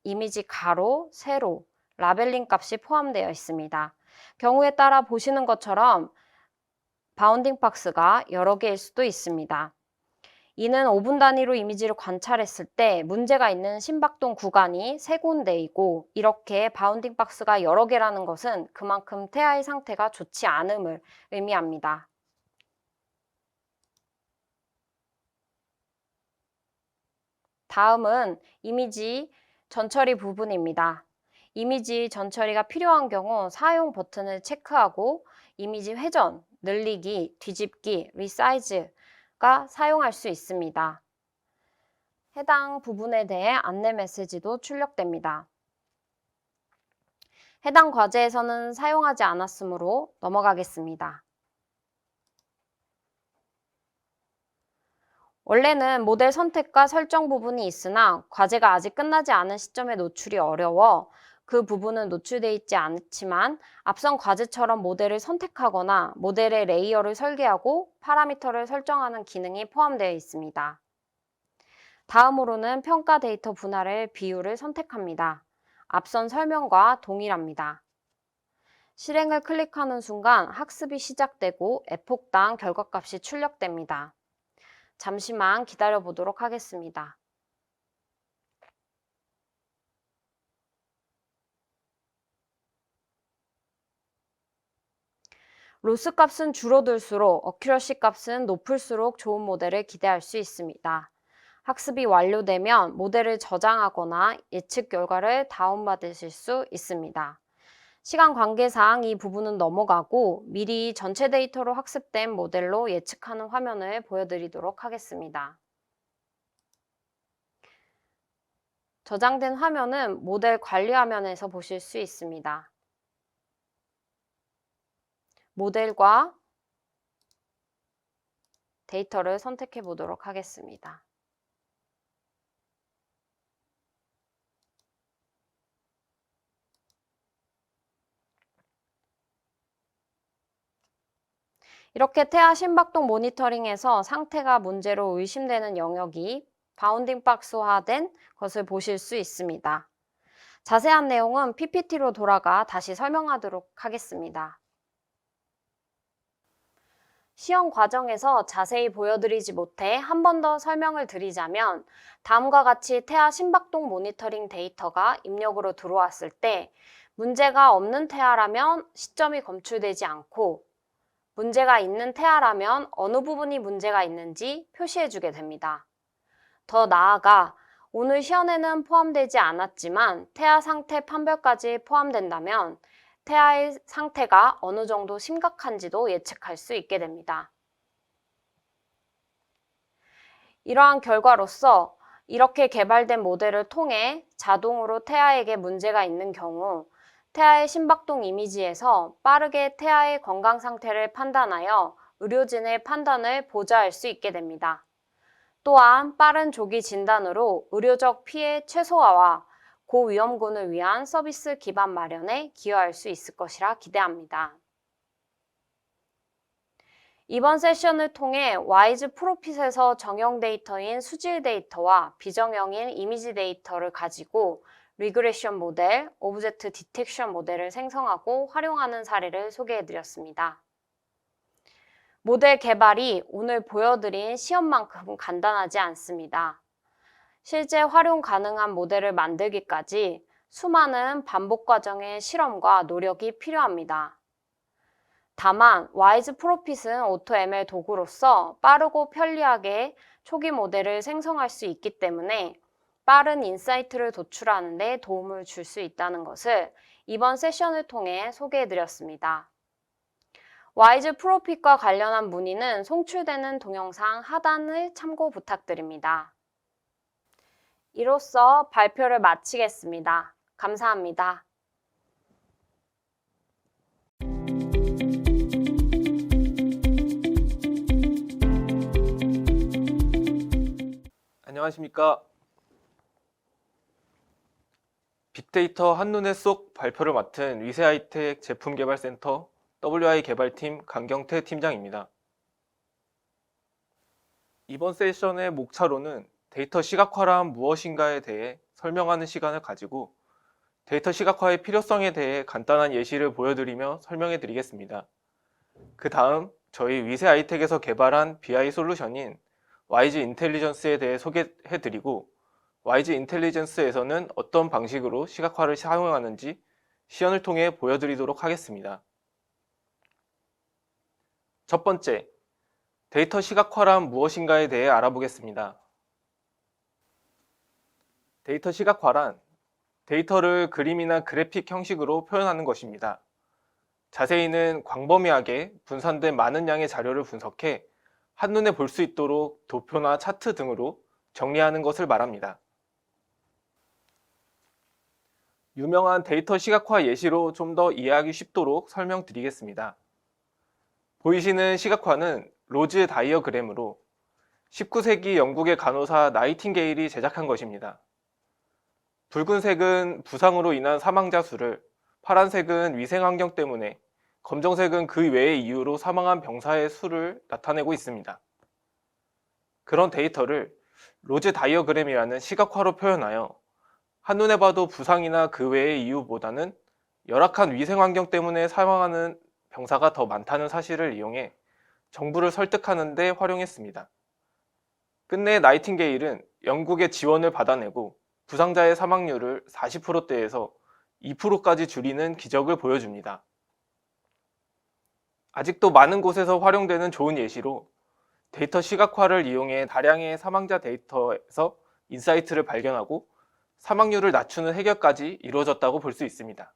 이미지 가로, 세로, 라벨링 값이 포함되어 있습니다. 경우에 따라 보시는 것처럼 바운딩 박스가 여러 개일 수도 있습니다. 이는 5분 단위로 이미지를 관찰했을 때 문제가 있는 심박동 구간이 3군데이고 이렇게 바운딩 박스가 여러 개라는 것은 그만큼 태아의 상태가 좋지 않음을 의미합니다. 다음은 이미지 전처리 부분입니다. 이미지 전처리가 필요한 경우 사용 버튼을 체크하고 이미지 회전, 늘리기, 뒤집기, 리사이즈 가 사용할 수 있습니다. 해당 부분에 대해 안내 메시지도 출력됩니다. 해당 과제에서는 사용하지 않았으므로 넘어가겠습니다. 원래는 모델 선택과 설정 부분이 있으나 과제가 아직 끝나지 않은 시점에 노출이 어려워 그 부분은 노출되어 있지 않지만 앞선 과제처럼 모델을 선택하거나 모델의 레이어를 설계하고 파라미터를 설정하는 기능이 포함되어 있습니다. 다음으로는 평가 데이터 분할의 비율을 선택합니다. 앞선 설명과 동일합니다. 실행을 클릭하는 순간 학습이 시작되고 에폭당 결과값이 출력됩니다. 잠시만 기다려 보도록 하겠습니다. 로스 값은 줄어들수록 어큐러시 값은 높을수록 좋은 모델을 기대할 수 있습니다. 학습이 완료되면 모델을 저장하거나 예측 결과를 다운받으실 수 있습니다. 시간 관계상 이 부분은 넘어가고 미리 전체 데이터로 학습된 모델로 예측하는 화면을 보여드리도록 하겠습니다. 저장된 화면은 모델 관리 화면에서 보실 수 있습니다. 모델과 데이터를 선택해 보도록 하겠습니다. 이렇게 태아 심박동 모니터링에서 상태가 문제로 의심되는 영역이 바운딩 박스화된 것을 보실 수 있습니다. 자세한 내용은 PPT로 돌아가 다시 설명하도록 하겠습니다. 시험 과정에서 자세히 보여드리지 못해 한 번 더 설명을 드리자면 다음과 같이 태아 심박동 모니터링 데이터가 입력으로 들어왔을 때 문제가 없는 태아라면 시점이 검출되지 않고 문제가 있는 태아라면 어느 부분이 문제가 있는지 표시해주게 됩니다. 더 나아가 오늘 시연에는 포함되지 않았지만 태아 상태 판별까지 포함된다면 태아의 상태가 어느 정도 심각한지도 예측할 수 있게 됩니다. 이러한 결과로서 이렇게 개발된 모델을 통해 자동으로 태아에게 문제가 있는 경우 태아의 심박동 이미지에서 빠르게 태아의 건강 상태를 판단하여 의료진의 판단을 보좌할 수 있게 됩니다. 또한 빠른 조기 진단으로 의료적 피해 최소화와 고위험군을 위한 서비스 기반 마련에 기여할 수 있을 것이라 기대합니다. 이번 세션을 통해 와이즈 프로핏에서 정형 데이터인 수질 데이터와 비정형인 이미지 데이터를 가지고 리그레션 모델, 오브젝트 디텍션 모델을 생성하고 활용하는 사례를 소개해드렸습니다. 모델 개발이 오늘 보여드린 시험만큼 간단하지 않습니다. 실제 활용 가능한 모델을 만들기까지 수많은 반복 과정의 실험과 노력이 필요합니다. 다만 와이즈 프로핏은 오토ML 도구로서 빠르고 편리하게 초기 모델을 생성할 수 있기 때문에 빠른 인사이트를 도출하는 데 도움을 줄 수 있다는 것을 이번 세션을 통해 소개해드렸습니다. 와이즈 프로핏과 관련한 문의는 송출되는 동영상 하단을 참고 부탁드립니다. 이로써 발표를 마치겠습니다. 감사합니다. 안녕하십니까. 빅데이터 한눈에 쏙 발표를 맡은 위세하이텍 제품개발센터 WI 개발팀 강경태 팀장입니다. 이번 세션의 목차로는 데이터 시각화란 무엇인가에 대해 설명하는 시간을 가지고 데이터 시각화의 필요성에 대해 간단한 예시를 보여드리며 설명해 드리겠습니다. 그 다음 저희 위세하이텍에서 개발한 BI 솔루션인 와이즈 인텔리전스에 대해 소개해 드리고 와이즈 인텔리전스에서는 어떤 방식으로 시각화를 사용하는지 시연을 통해 보여드리도록 하겠습니다. 첫 번째, 데이터 시각화란 무엇인가에 대해 알아보겠습니다. 데이터 시각화란 데이터를 그림이나 그래픽 형식으로 표현하는 것입니다. 자세히는 광범위하게 분산된 많은 양의 자료를 분석해 한눈에 볼 수 있도록 도표나 차트 등으로 정리하는 것을 말합니다. 유명한 데이터 시각화 예시로 좀 더 이해하기 쉽도록 설명드리겠습니다. 보이시는 시각화는 로즈 다이어그램으로 19세기 영국의 간호사 나이팅게일이 제작한 것입니다. 붉은색은 부상으로 인한 사망자 수를, 파란색은 위생 환경 때문에, 검정색은 그 외의 이유로 사망한 병사의 수를 나타내고 있습니다. 그런 데이터를 로즈 다이어그램이라는 시각화로 표현하여 한눈에 봐도 부상이나 그 외의 이유보다는 열악한 위생 환경 때문에 사망하는 병사가 더 많다는 사실을 이용해 정부를 설득하는 데 활용했습니다. 끝내 나이팅게일은 영국의 지원을 받아내고 부상자의 사망률을 40%대에서 2%까지 줄이는 기적을 보여줍니다. 아직도 많은 곳에서 활용되는 좋은 예시로 데이터 시각화를 이용해 다량의 사망자 데이터에서 인사이트를 발견하고 사망률을 낮추는 해결까지 이루어졌다고 볼 수 있습니다.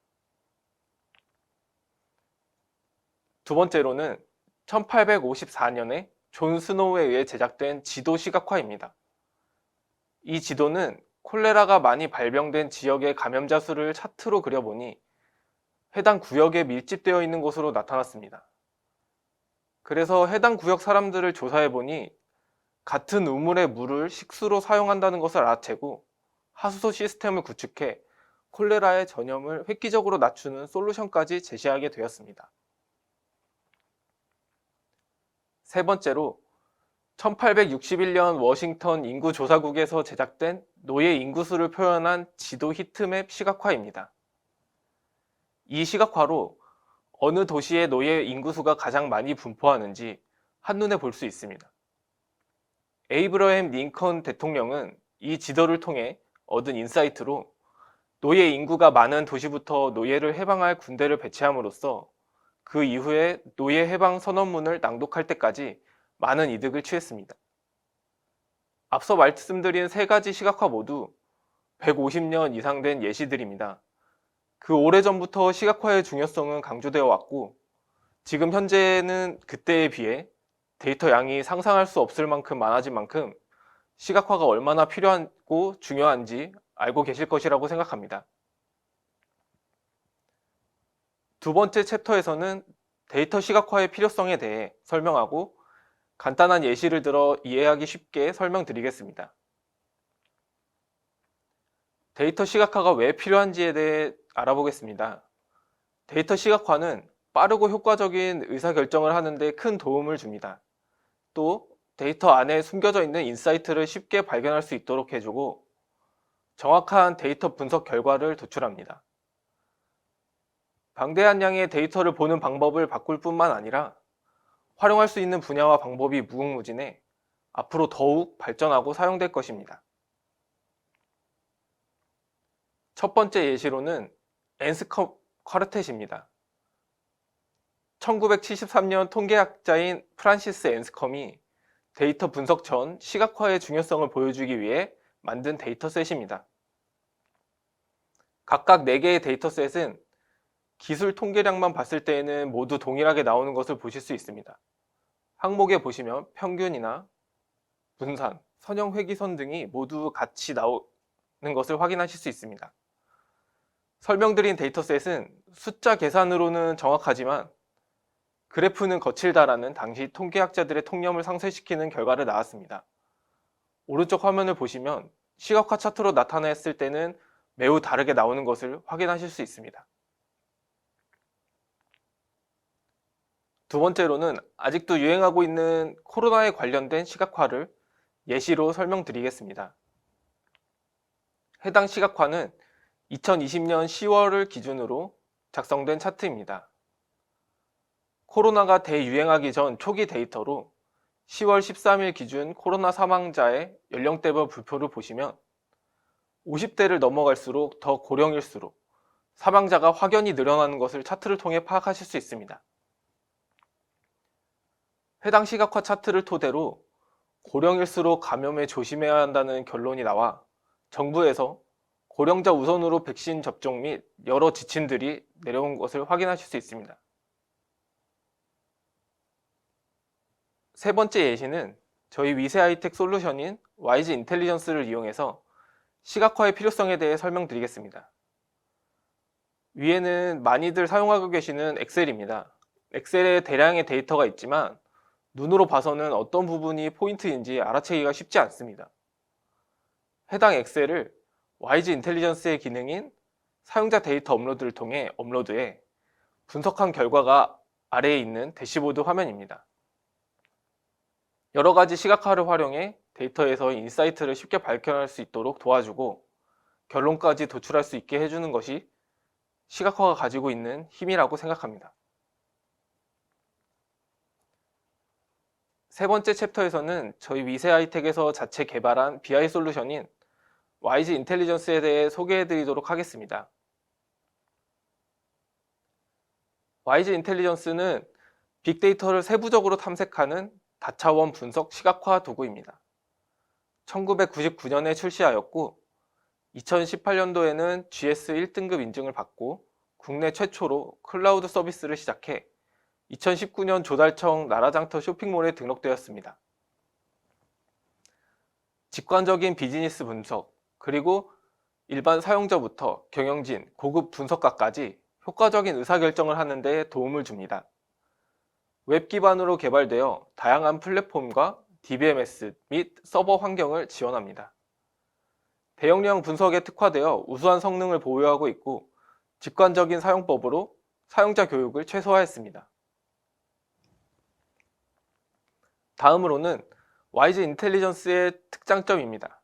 두 번째로는 1854년에 존 스노우에 의해 제작된 지도 시각화입니다. 이 지도는 콜레라가 많이 발병된 지역의 감염자 수를 차트로 그려보니 해당 구역에 밀집되어 있는 것으로 나타났습니다. 그래서 해당 구역 사람들을 조사해보니 같은 우물의 물을 식수로 사용한다는 것을 알아채고 하수도 시스템을 구축해 콜레라의 전염을 획기적으로 낮추는 솔루션까지 제시하게 되었습니다. 세 번째로 1861년 워싱턴 인구조사국에서 제작된 노예 인구수를 표현한 지도 히트맵 시각화입니다. 이 시각화로 어느 도시의 노예 인구수가 가장 많이 분포하는지, 한눈에 볼 수 있습니다. 에이브러햄 링컨 대통령은 이 지도를 통해 얻은 인사이트로 노예 인구가 많은 도시부터 노예를 해방할 군대를 배치함으로써 그 이후에 노예 해방 선언문을 낭독할 때까지 많은 이득을 취했습니다. 앞서 말씀드린 세 가지 시각화 모두 150년 이상 된 예시들입니다. 그 오래전부터 시각화의 중요성은 강조되어 왔고, 지금 현재는 그때에 비해 데이터 양이 상상할 수 없을 만큼 많아진 만큼 시각화가 얼마나 필요하고 중요한지 알고 계실 것이라고 생각합니다. 두 번째 챕터에서는 데이터 시각화의 필요성에 대해 설명하고 간단한 예시를 들어 이해하기 쉽게 설명드리겠습니다. 데이터 시각화가 왜 필요한지에 대해 알아보겠습니다. 데이터 시각화는 빠르고 효과적인 의사결정을 하는 데 큰 도움을 줍니다. 또 데이터 안에 숨겨져 있는 인사이트를 쉽게 발견할 수 있도록 해주고 정확한 데이터 분석 결과를 도출합니다. 방대한 양의 데이터를 보는 방법을 바꿀 뿐만 아니라 활용할 수 있는 분야와 방법이 무궁무진해 앞으로 더욱 발전하고 사용될 것입니다. 첫 번째 예시로는 앤스컴 쿼르텟입니다. 1973년 통계학자인 프란시스 앤스컴이 데이터 분석 전 시각화의 중요성을 보여주기 위해 만든 데이터셋입니다. 각각 4개의 데이터셋은 기술 통계량만 봤을 때에는 모두 동일하게 나오는 것을 보실 수 있습니다. 항목에 보시면 평균이나 분산, 선형 회귀선 등이 모두 같이 나오는 것을 확인하실 수 있습니다. 설명드린 데이터셋은 숫자 계산으로는 정확하지만 그래프는 거칠다라는 당시 통계학자들의 통념을 상쇄시키는 결과를 낳았습니다. 오른쪽 화면을 보시면 시각화 차트로 나타냈을 때는 매우 다르게 나오는 것을 확인하실 수 있습니다. 두 번째로는 아직도 유행하고 있는 코로나에 관련된 시각화를 예시로 설명드리겠습니다. 해당 시각화는 2020년 10월을 기준으로 작성된 차트입니다. 코로나가 대유행하기 전 초기 데이터로 10월 13일 기준 코로나 사망자의 연령대별 분포를 보시면 50대를 넘어갈수록 더 고령일수록 사망자가 확연히 늘어나는 것을 차트를 통해 파악하실 수 있습니다. 해당 시각화 차트를 토대로 고령일수록 감염에 조심해야 한다는 결론이 나와 정부에서 고령자 우선으로 백신 접종 및 여러 지침들이 내려온 것을 확인하실 수 있습니다. 세 번째 예시는 저희 위세 하이텍 솔루션인 YG 인텔리전스를 이용해서 시각화의 필요성에 대해 설명드리겠습니다. 위에는 많이들 사용하고 계시는 엑셀입니다. 엑셀에 대량의 데이터가 있지만 눈으로 봐서는 어떤 부분이 포인트인지 알아채기가 쉽지 않습니다. 해당 엑셀을 YG 인텔리전스의 기능인 사용자 데이터 업로드를 통해 업로드해 분석한 결과가 아래에 있는 대시보드 화면입니다. 여러 가지 시각화를 활용해 데이터에서 인사이트를 쉽게 발견할 수 있도록 도와주고 결론까지 도출할 수 있게 해주는 것이 시각화가 가지고 있는 힘이라고 생각합니다. 세 번째 챕터에서는 저희 위세 하이텍에서 자체 개발한 BI 솔루션인 YG 인텔리전스에 대해 소개해드리도록 하겠습니다. YG 인텔리전스는 빅데이터를 세부적으로 탐색하는 다차원 분석 시각화 도구입니다. 1999년에 출시하였고 2018년도에는 GS 1등급 인증을 받고 국내 최초로 클라우드 서비스를 시작해 2019년 조달청 나라장터 쇼핑몰에 등록되었습니다. 직관적인 비즈니스 분석, 그리고 일반 사용자부터 경영진, 고급 분석가까지 효과적인 의사결정을 하는 데 도움을 줍니다. 웹 기반으로 개발되어 다양한 플랫폼과 DBMS 및 서버 환경을 지원합니다. 대용량 분석에 특화되어 우수한 성능을 보유하고 있고 직관적인 사용법으로 사용자 교육을 최소화했습니다. 다음으로는 YG 인텔리전스의 특장점입니다.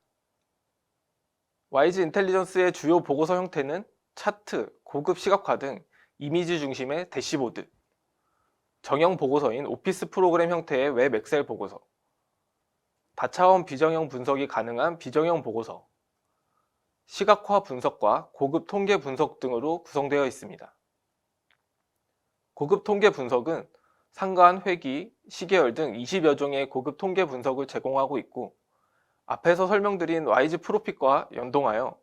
YG 인텔리전스의 주요 보고서 형태는 차트, 고급 시각화 등 이미지 중심의 대시보드, 정형 보고서인 오피스 프로그램 형태의 웹 엑셀 보고서, 다차원 비정형 분석이 가능한 비정형 보고서, 시각화 분석과 고급 통계 분석 등으로 구성되어 있습니다. 고급 통계 분석은 상관, 회기, 시계열 등 20여 종의 고급 통계 분석을 제공하고 있고, 앞에서 설명드린 와이즈 프로핏과 연동하여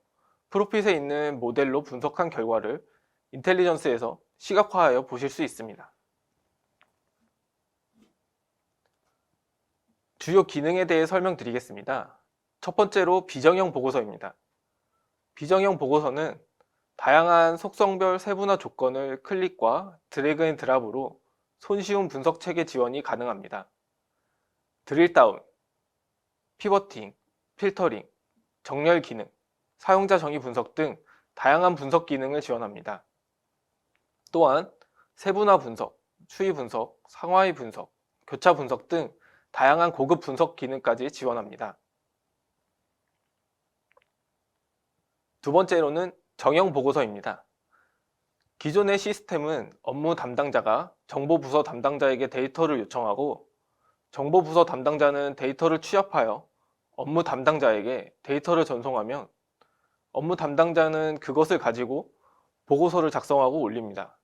프로핏에 있는 모델로 분석한 결과를 인텔리전스에서 시각화하여 보실 수 있습니다. 주요 기능에 대해 설명드리겠습니다. 첫 번째로 비정형 보고서입니다. 비정형 보고서는 다양한 속성별 세분화 조건을 클릭과 드래그 앤 드랍으로 손쉬운 분석 체계 지원이 가능합니다. 드릴다운, 피버팅, 필터링, 정렬 기능, 사용자 정의 분석 등 다양한 분석 기능을 지원합니다. 또한 세분화 분석, 추이 분석, 상하이 분석, 교차 분석 등 다양한 고급 분석 기능까지 지원합니다. 두 번째로는 정형 보고서입니다. 기존의 시스템은 업무 담당자가 정보부서 담당자에게 데이터를 요청하고 정보부서 담당자는 데이터를 취합하여 업무 담당자에게 데이터를 전송하면 업무 담당자는 그것을 가지고 보고서를 작성하고 올립니다.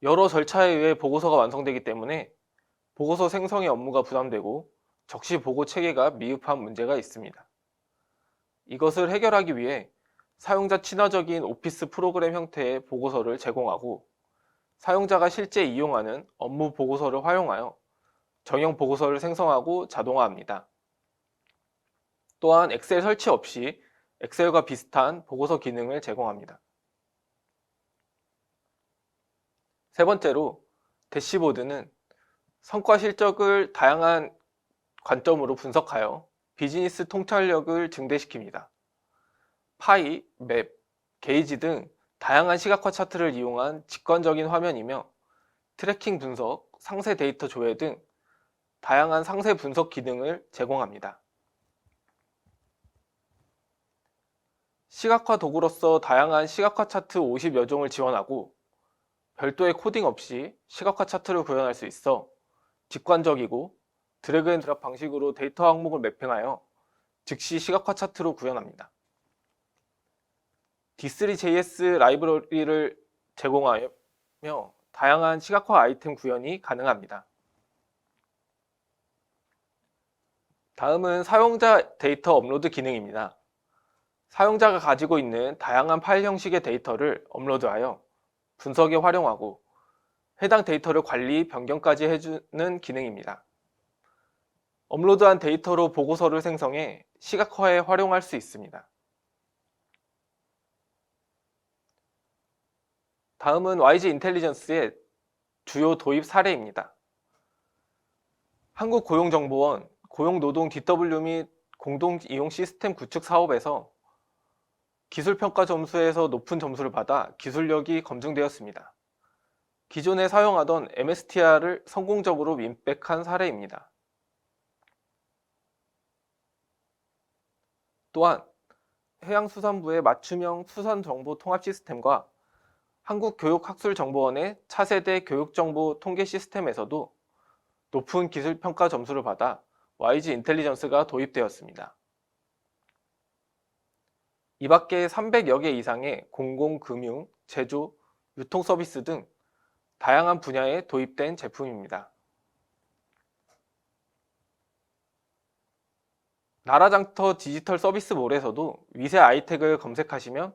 여러 절차에 의해 보고서가 완성되기 때문에 보고서 생성의 업무가 부담되고 적시 보고 체계가 미흡한 문제가 있습니다. 이것을 해결하기 위해 사용자 친화적인 오피스 프로그램 형태의 보고서를 제공하고 사용자가 실제 이용하는 업무 보고서를 활용하여 정형 보고서를 생성하고 자동화합니다. 또한 엑셀 설치 없이 엑셀과 비슷한 보고서 기능을 제공합니다. 세 번째로 대시보드는 성과 실적을 다양한 관점으로 분석하여 비즈니스 통찰력을 증대시킵니다. 파이, 맵, 게이지 등 다양한 시각화 차트를 이용한 직관적인 화면이며 트래킹 분석, 상세 데이터 조회 등 다양한 상세 분석 기능을 제공합니다. 시각화 도구로서 다양한 시각화 차트 50여 종을 지원하고 별도의 코딩 없이 시각화 차트를 구현할 수 있어 직관적이고 드래그 앤 드랍 방식으로 데이터 항목을 매핑하여 즉시 시각화 차트로 구현합니다. D3JS 라이브러리를 제공하며 다양한 시각화 아이템 구현이 가능합니다. 다음은 사용자 데이터 업로드 기능입니다. 사용자가 가지고 있는 다양한 파일 형식의 데이터를 업로드하여 분석에 활용하고 해당 데이터를 관리, 변경까지 해주는 기능입니다. 업로드한 데이터로 보고서를 생성해 시각화에 활용할 수 있습니다. 다음은 와이즈 인텔리전스의 주요 도입 사례입니다. 한국고용정보원 고용노동 DW 및 공동이용 시스템 구축 사업에서 기술평가 점수에서 높은 점수를 받아 기술력이 검증되었습니다. 기존에 사용하던 MSTR을 성공적으로 윈백한 사례입니다. 또한 해양수산부의 맞춤형 수산정보 통합 시스템과 한국교육학술정보원의 차세대 교육정보 통계 시스템에서도 높은 기술평가 점수를 받아 와이즈 인텔리전스가 도입되었습니다. 이 밖에 300여 개 이상의 공공, 금융, 제조, 유통 서비스 등 다양한 분야에 도입된 제품입니다. 나라장터 디지털 서비스몰에서도 위세 아이텍을 검색하시면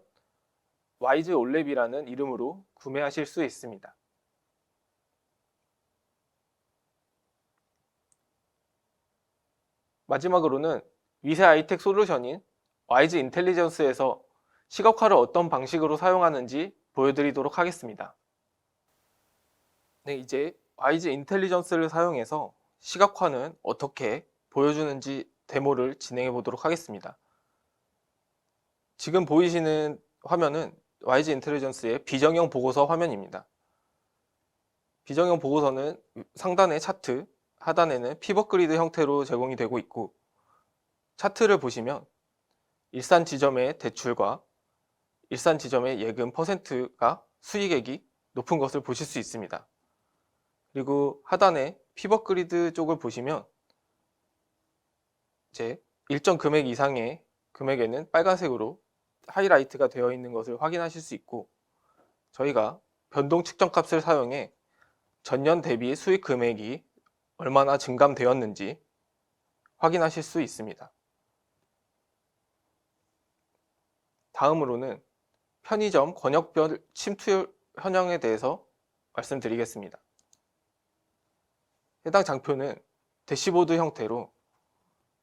와이즈 올랩이라는 이름으로 구매하실 수 있습니다. 마지막으로는 위세 아이텍 솔루션인 와이즈 인텔리전스에서 시각화를 어떤 방식으로 사용하는지 보여드리도록 하겠습니다. 네, 이제 와이즈 인텔리전스를 사용해서 시각화는 어떻게 보여주는지 데모를 진행해 보도록 하겠습니다. 지금 보이시는 화면은 와이즈 인텔리전스의 비정형 보고서 화면입니다. 비정형 보고서는 상단에 차트, 하단에는 피벗 그리드 형태로 제공이 되고 있고 차트를 보시면 일산 지점의 대출과 일산 지점의 예금 퍼센트가 수익액이 높은 것을 보실 수 있습니다. 그리고 하단에 피벗 그리드 쪽을 보시면 이제 일정 금액 이상의 금액에는 빨간색으로 하이라이트가 되어 있는 것을 확인하실 수 있고, 저희가 변동 측정 값을 사용해 전년 대비 수익 금액이 얼마나 증감되었는지 확인하실 수 있습니다. 다음으로는 편의점 권역별 침투율 현황에 대해서 말씀드리겠습니다. 해당 장표는 대시보드 형태로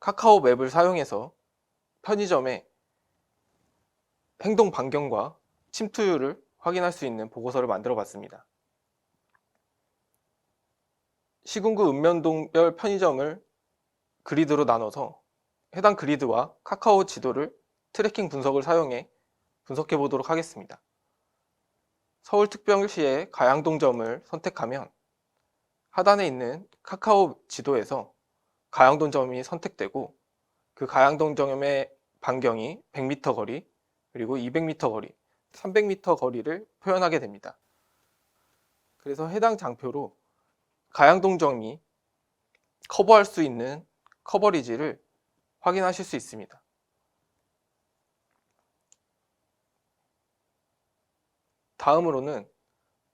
카카오 맵을 사용해서 편의점의 행동 반경과 침투율을 확인할 수 있는 보고서를 만들어 봤습니다. 시군구 읍면동별 편의점을 그리드로 나눠서 해당 그리드와 카카오 지도를 트래킹 분석을 사용해 분석해 보도록 하겠습니다. 서울특별시의 가양동점을 선택하면 하단에 있는 카카오 지도에서 가양동점이 선택되고, 그 가양동점의 반경이 100m 거리, 그리고 200m 거리, 300m 거리를 표현하게 됩니다. 그래서 해당 장표로 가양동점이 커버할 수 있는 커버리지를 확인하실 수 있습니다. 다음으로는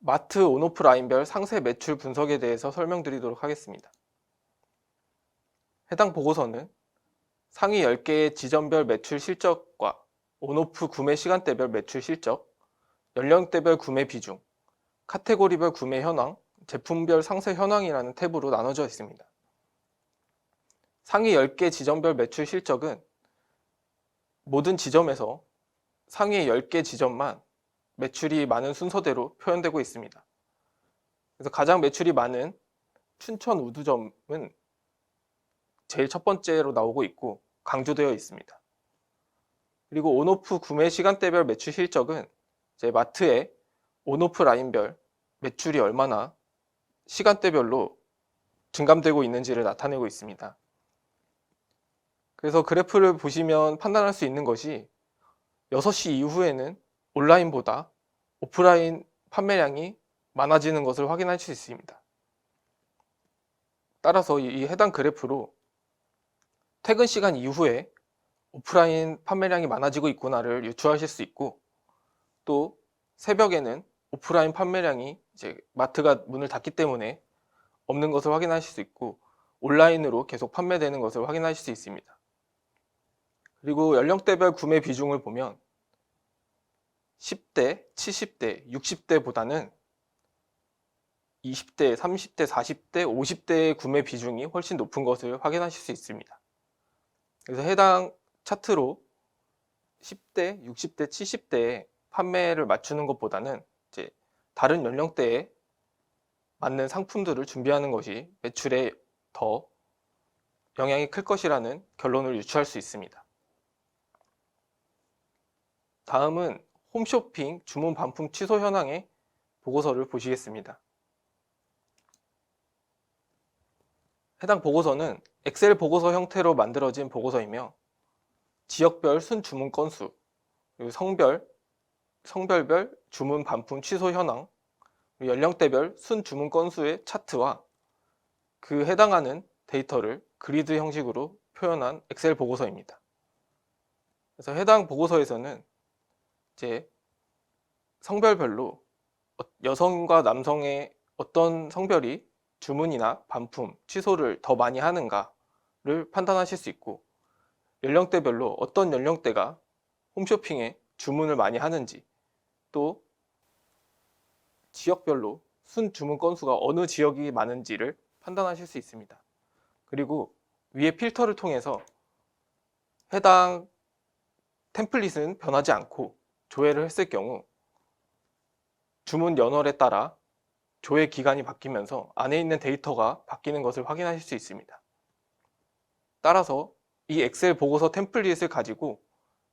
마트 온오프 라인별 상세 매출 분석에 대해서 설명드리도록 하겠습니다. 해당 보고서는 상위 10개의 지점별 매출 실적과 온오프 구매 시간대별 매출 실적, 연령대별 구매 비중, 카테고리별 구매 현황, 제품별 상세 현황이라는 탭으로 나눠져 있습니다. 상위 10개 지점별 매출 실적은 모든 지점에서 상위 10개 지점만 매출이 많은 순서대로 표현되고 있습니다. 그래서 가장 매출이 많은 춘천 우두점은 제일 첫 번째로 나오고 있고 강조되어 있습니다. 그리고 온오프 구매 시간대별 매출 실적은 이제 마트의 온오프 라인별 매출이 얼마나 시간대별로 증감되고 있는지를 나타내고 있습니다. 그래서 그래프를 보시면 판단할 수 있는 것이 6시 이후에는 온라인보다 오프라인 판매량이 많아지는 것을 확인할 수 있습니다. 따라서 이 해당 그래프로 퇴근 시간 이후에 오프라인 판매량이 많아지고 있구나를 유추하실 수 있고, 또 새벽에는 오프라인 판매량이 이제 마트가 문을 닫기 때문에 없는 것을 확인하실 수 있고, 온라인으로 계속 판매되는 것을 확인하실 수 있습니다. 그리고 연령대별 구매 비중을 보면 10대, 70대, 60대보다는 20대, 30대, 40대, 50대의 구매 비중이 훨씬 높은 것을 확인하실 수 있습니다. 그래서 해당 차트로 10대, 60대, 70대의 판매를 맞추는 것보다는 이제 다른 연령대에 맞는 상품들을 준비하는 것이 매출에 더 영향이 클 것이라는 결론을 유추할 수 있습니다. 다음은 홈쇼핑 주문 반품 취소 현황의 보고서를 보시겠습니다. 해당 보고서는 엑셀 보고서 형태로 만들어진 보고서이며 지역별 순 주문 건수, 그리고 성별별 주문 반품 취소 현황, 연령대별 순 주문 건수의 차트와 그 해당하는 데이터를 그리드 형식으로 표현한 엑셀 보고서입니다. 그래서 해당 보고서에서는 이제 성별별로 여성과 남성의 어떤 성별이 주문이나 반품, 취소를 더 많이 하는가를 판단하실 수 있고, 연령대별로 어떤 연령대가 홈쇼핑에 주문을 많이 하는지, 또 지역별로 순 주문 건수가 어느 지역이 많은지를 판단하실 수 있습니다. 그리고 위에 필터를 통해서 해당 템플릿은 변하지 않고 조회를 했을 경우 주문 연월에 따라 조회 기간이 바뀌면서 안에 있는 데이터가 바뀌는 것을 확인하실 수 있습니다. 따라서 이 엑셀 보고서 템플릿을 가지고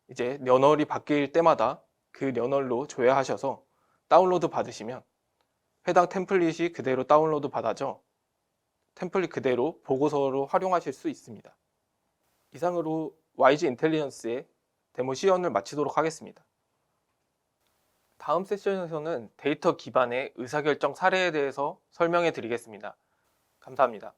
이제 연월이 바뀔 때마다 그 연월로 조회하셔서 다운로드 받으시면 해당 템플릿이 그대로 다운로드 받아져 템플릿 그대로 보고서로 활용하실 수 있습니다. 이상으로 YG 인텔리전스의 데모 시연을 마치도록 하겠습니다. 다음 세션에서는 데이터 기반의 의사결정 사례에 대해서 설명해 드리겠습니다. 감사합니다.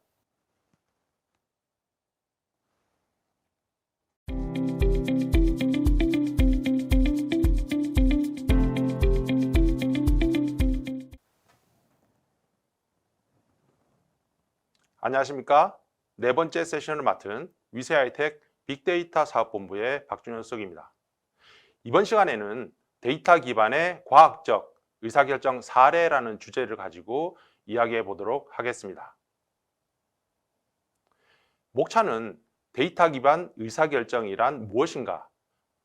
안녕하십니까? 네 번째 세션을 맡은 위세하이텍 빅데이터 사업본부의 박준현 수석입니다. 이번 시간에는 데이터 기반의 과학적 의사결정 사례라는 주제를 가지고 이야기해 보도록 하겠습니다. 목차는 데이터 기반 의사결정이란 무엇인가,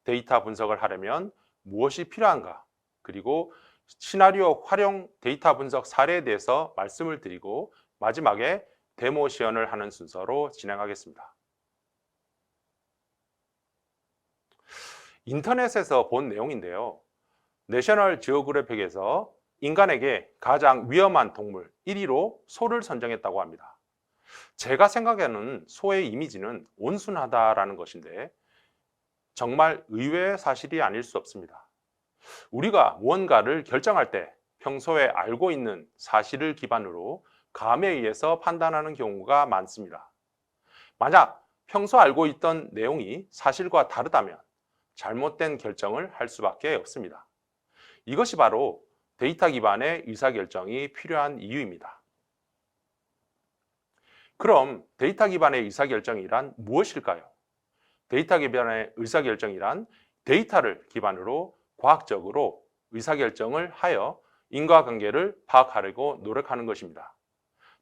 데이터 분석을 하려면 무엇이 필요한가, 그리고 시나리오 활용 데이터 분석 사례에 대해서 말씀을 드리고 마지막에 데모 시연을 하는 순서로 진행하겠습니다. 인터넷에서 본 내용인데요. 내셔널 지오그래픽에서 인간에게 가장 위험한 동물 1위로 소를 선정했다고 합니다. 제가 생각하는 소의 이미지는 온순하다라는 것인데 정말 의외의 사실이 아닐 수 없습니다. 우리가 무언가를 결정할 때 평소에 알고 있는 사실을 기반으로 감에 의해서 판단하는 경우가 많습니다. 만약 평소 알고 있던 내용이 사실과 다르다면 잘못된 결정을 할 수밖에 없습니다. 이것이 바로 데이터 기반의 의사결정이 필요한 이유입니다. 그럼 데이터 기반의 의사결정이란 무엇일까요? 데이터 기반의 의사결정이란 데이터를 기반으로 과학적으로 의사결정을 하여 인과관계를 파악하려고 노력하는 것입니다.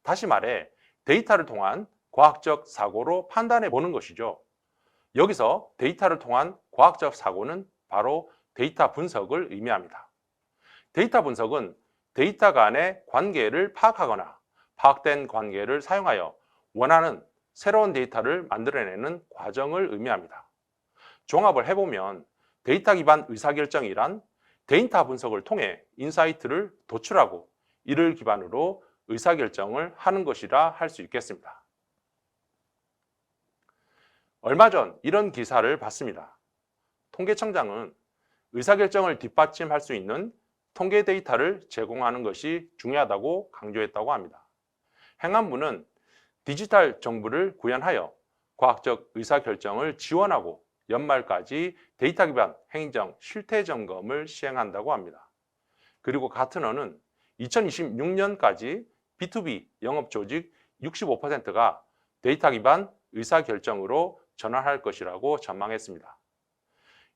다시 말해 데이터를 통한 과학적 사고로 판단해 보는 것이죠. 여기서 데이터를 통한 과학적 사고는 바로 데이터 분석을 의미합니다. 데이터 분석은 데이터 간의 관계를 파악하거나 파악된 관계를 사용하여 원하는 새로운 데이터를 만들어내는 과정을 의미합니다. 종합을 해보면 데이터 기반 의사결정이란 데이터 분석을 통해 인사이트를 도출하고 이를 기반으로 의사결정을 하는 것이라 할 수 있겠습니다. 얼마 전 이런 기사를 봤습니다. 통계청장은 의사결정을 뒷받침할 수 있는 통계 데이터를 제공하는 것이 중요하다고 강조했다고 합니다. 행안부는 디지털 정보를 구현하여 과학적 의사결정을 지원하고 연말까지 데이터 기반 행정 실태 점검을 시행한다고 합니다. 그리고 가트너는 2026년까지 B2B 영업조직 65%가 데이터 기반 의사결정으로 전환할 것이라고 전망했습니다.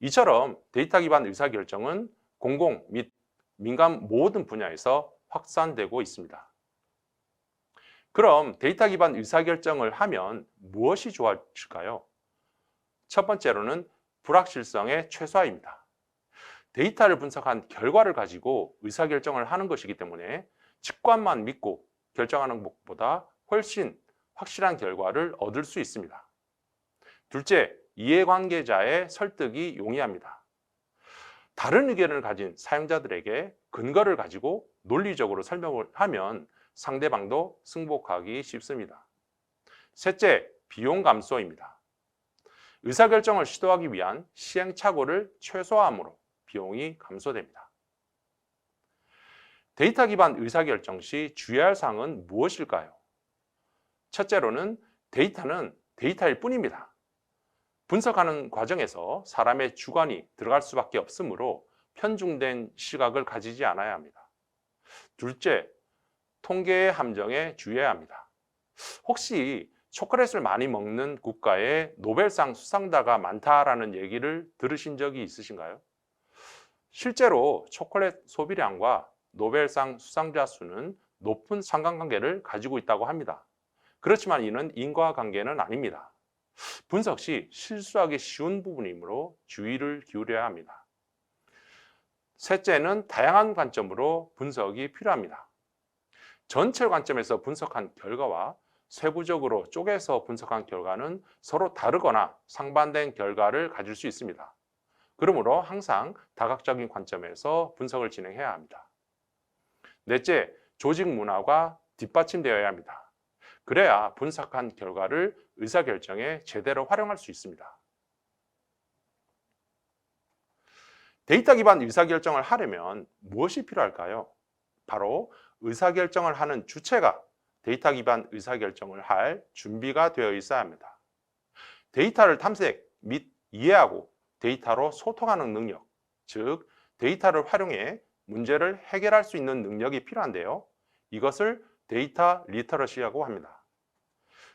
이처럼 데이터 기반 의사결정은 공공 및 민간 모든 분야에서 확산되고 있습니다. 그럼 데이터 기반 의사결정을 하면 무엇이 좋아질까요? 첫 번째로는 불확실성의 최소화입니다. 데이터를 분석한 결과를 가지고 의사결정을 하는 것이기 때문에 직관만 믿고 결정하는 것보다 훨씬 확실한 결과를 얻을 수 있습니다. 둘째, 이해관계자의 설득이 용이합니다. 다른 의견을 가진 사용자들에게 근거를 가지고 논리적으로 설명을 하면 상대방도 승복하기 쉽습니다. 셋째, 비용 감소입니다. 의사결정을 시도하기 위한 시행착오를 최소화함으로 비용이 감소됩니다. 데이터 기반 의사결정 시 주의할 사항은 무엇일까요? 첫째로는 데이터는 데이터일 뿐입니다. 분석하는 과정에서 사람의 주관이 들어갈 수밖에 없으므로 편중된 시각을 가지지 않아야 합니다. 둘째, 통계의 함정에 주의해야 합니다. 혹시 초콜릿을 많이 먹는 국가에 노벨상 수상자가 많다라는 얘기를 들으신 적이 있으신가요? 실제로 초콜릿 소비량과 노벨상 수상자 수는 높은 상관관계를 가지고 있다고 합니다. 그렇지만 이는 인과관계는 아닙니다. 분석 시 실수하기 쉬운 부분이므로 주의를 기울여야 합니다. 셋째는 다양한 관점으로 분석이 필요합니다. 전체 관점에서 분석한 결과와 세부적으로 쪼개서 분석한 결과는 서로 다르거나 상반된 결과를 가질 수 있습니다. 그러므로 항상 다각적인 관점에서 분석을 진행해야 합니다. 넷째, 조직 문화가 뒷받침되어야 합니다. 그래야 분석한 결과를 의사결정에 제대로 활용할 수 있습니다. 데이터 기반 의사결정을 하려면 무엇이 필요할까요? 바로 의사결정을 하는 주체가 데이터 기반 의사결정을 할 준비가 되어 있어야 합니다. 데이터를 탐색 및 이해하고 데이터로 소통하는 능력, 즉 데이터를 활용해 문제를 해결할 수 있는 능력이 필요한데요. 이것을 데이터 리터러시라고 합니다.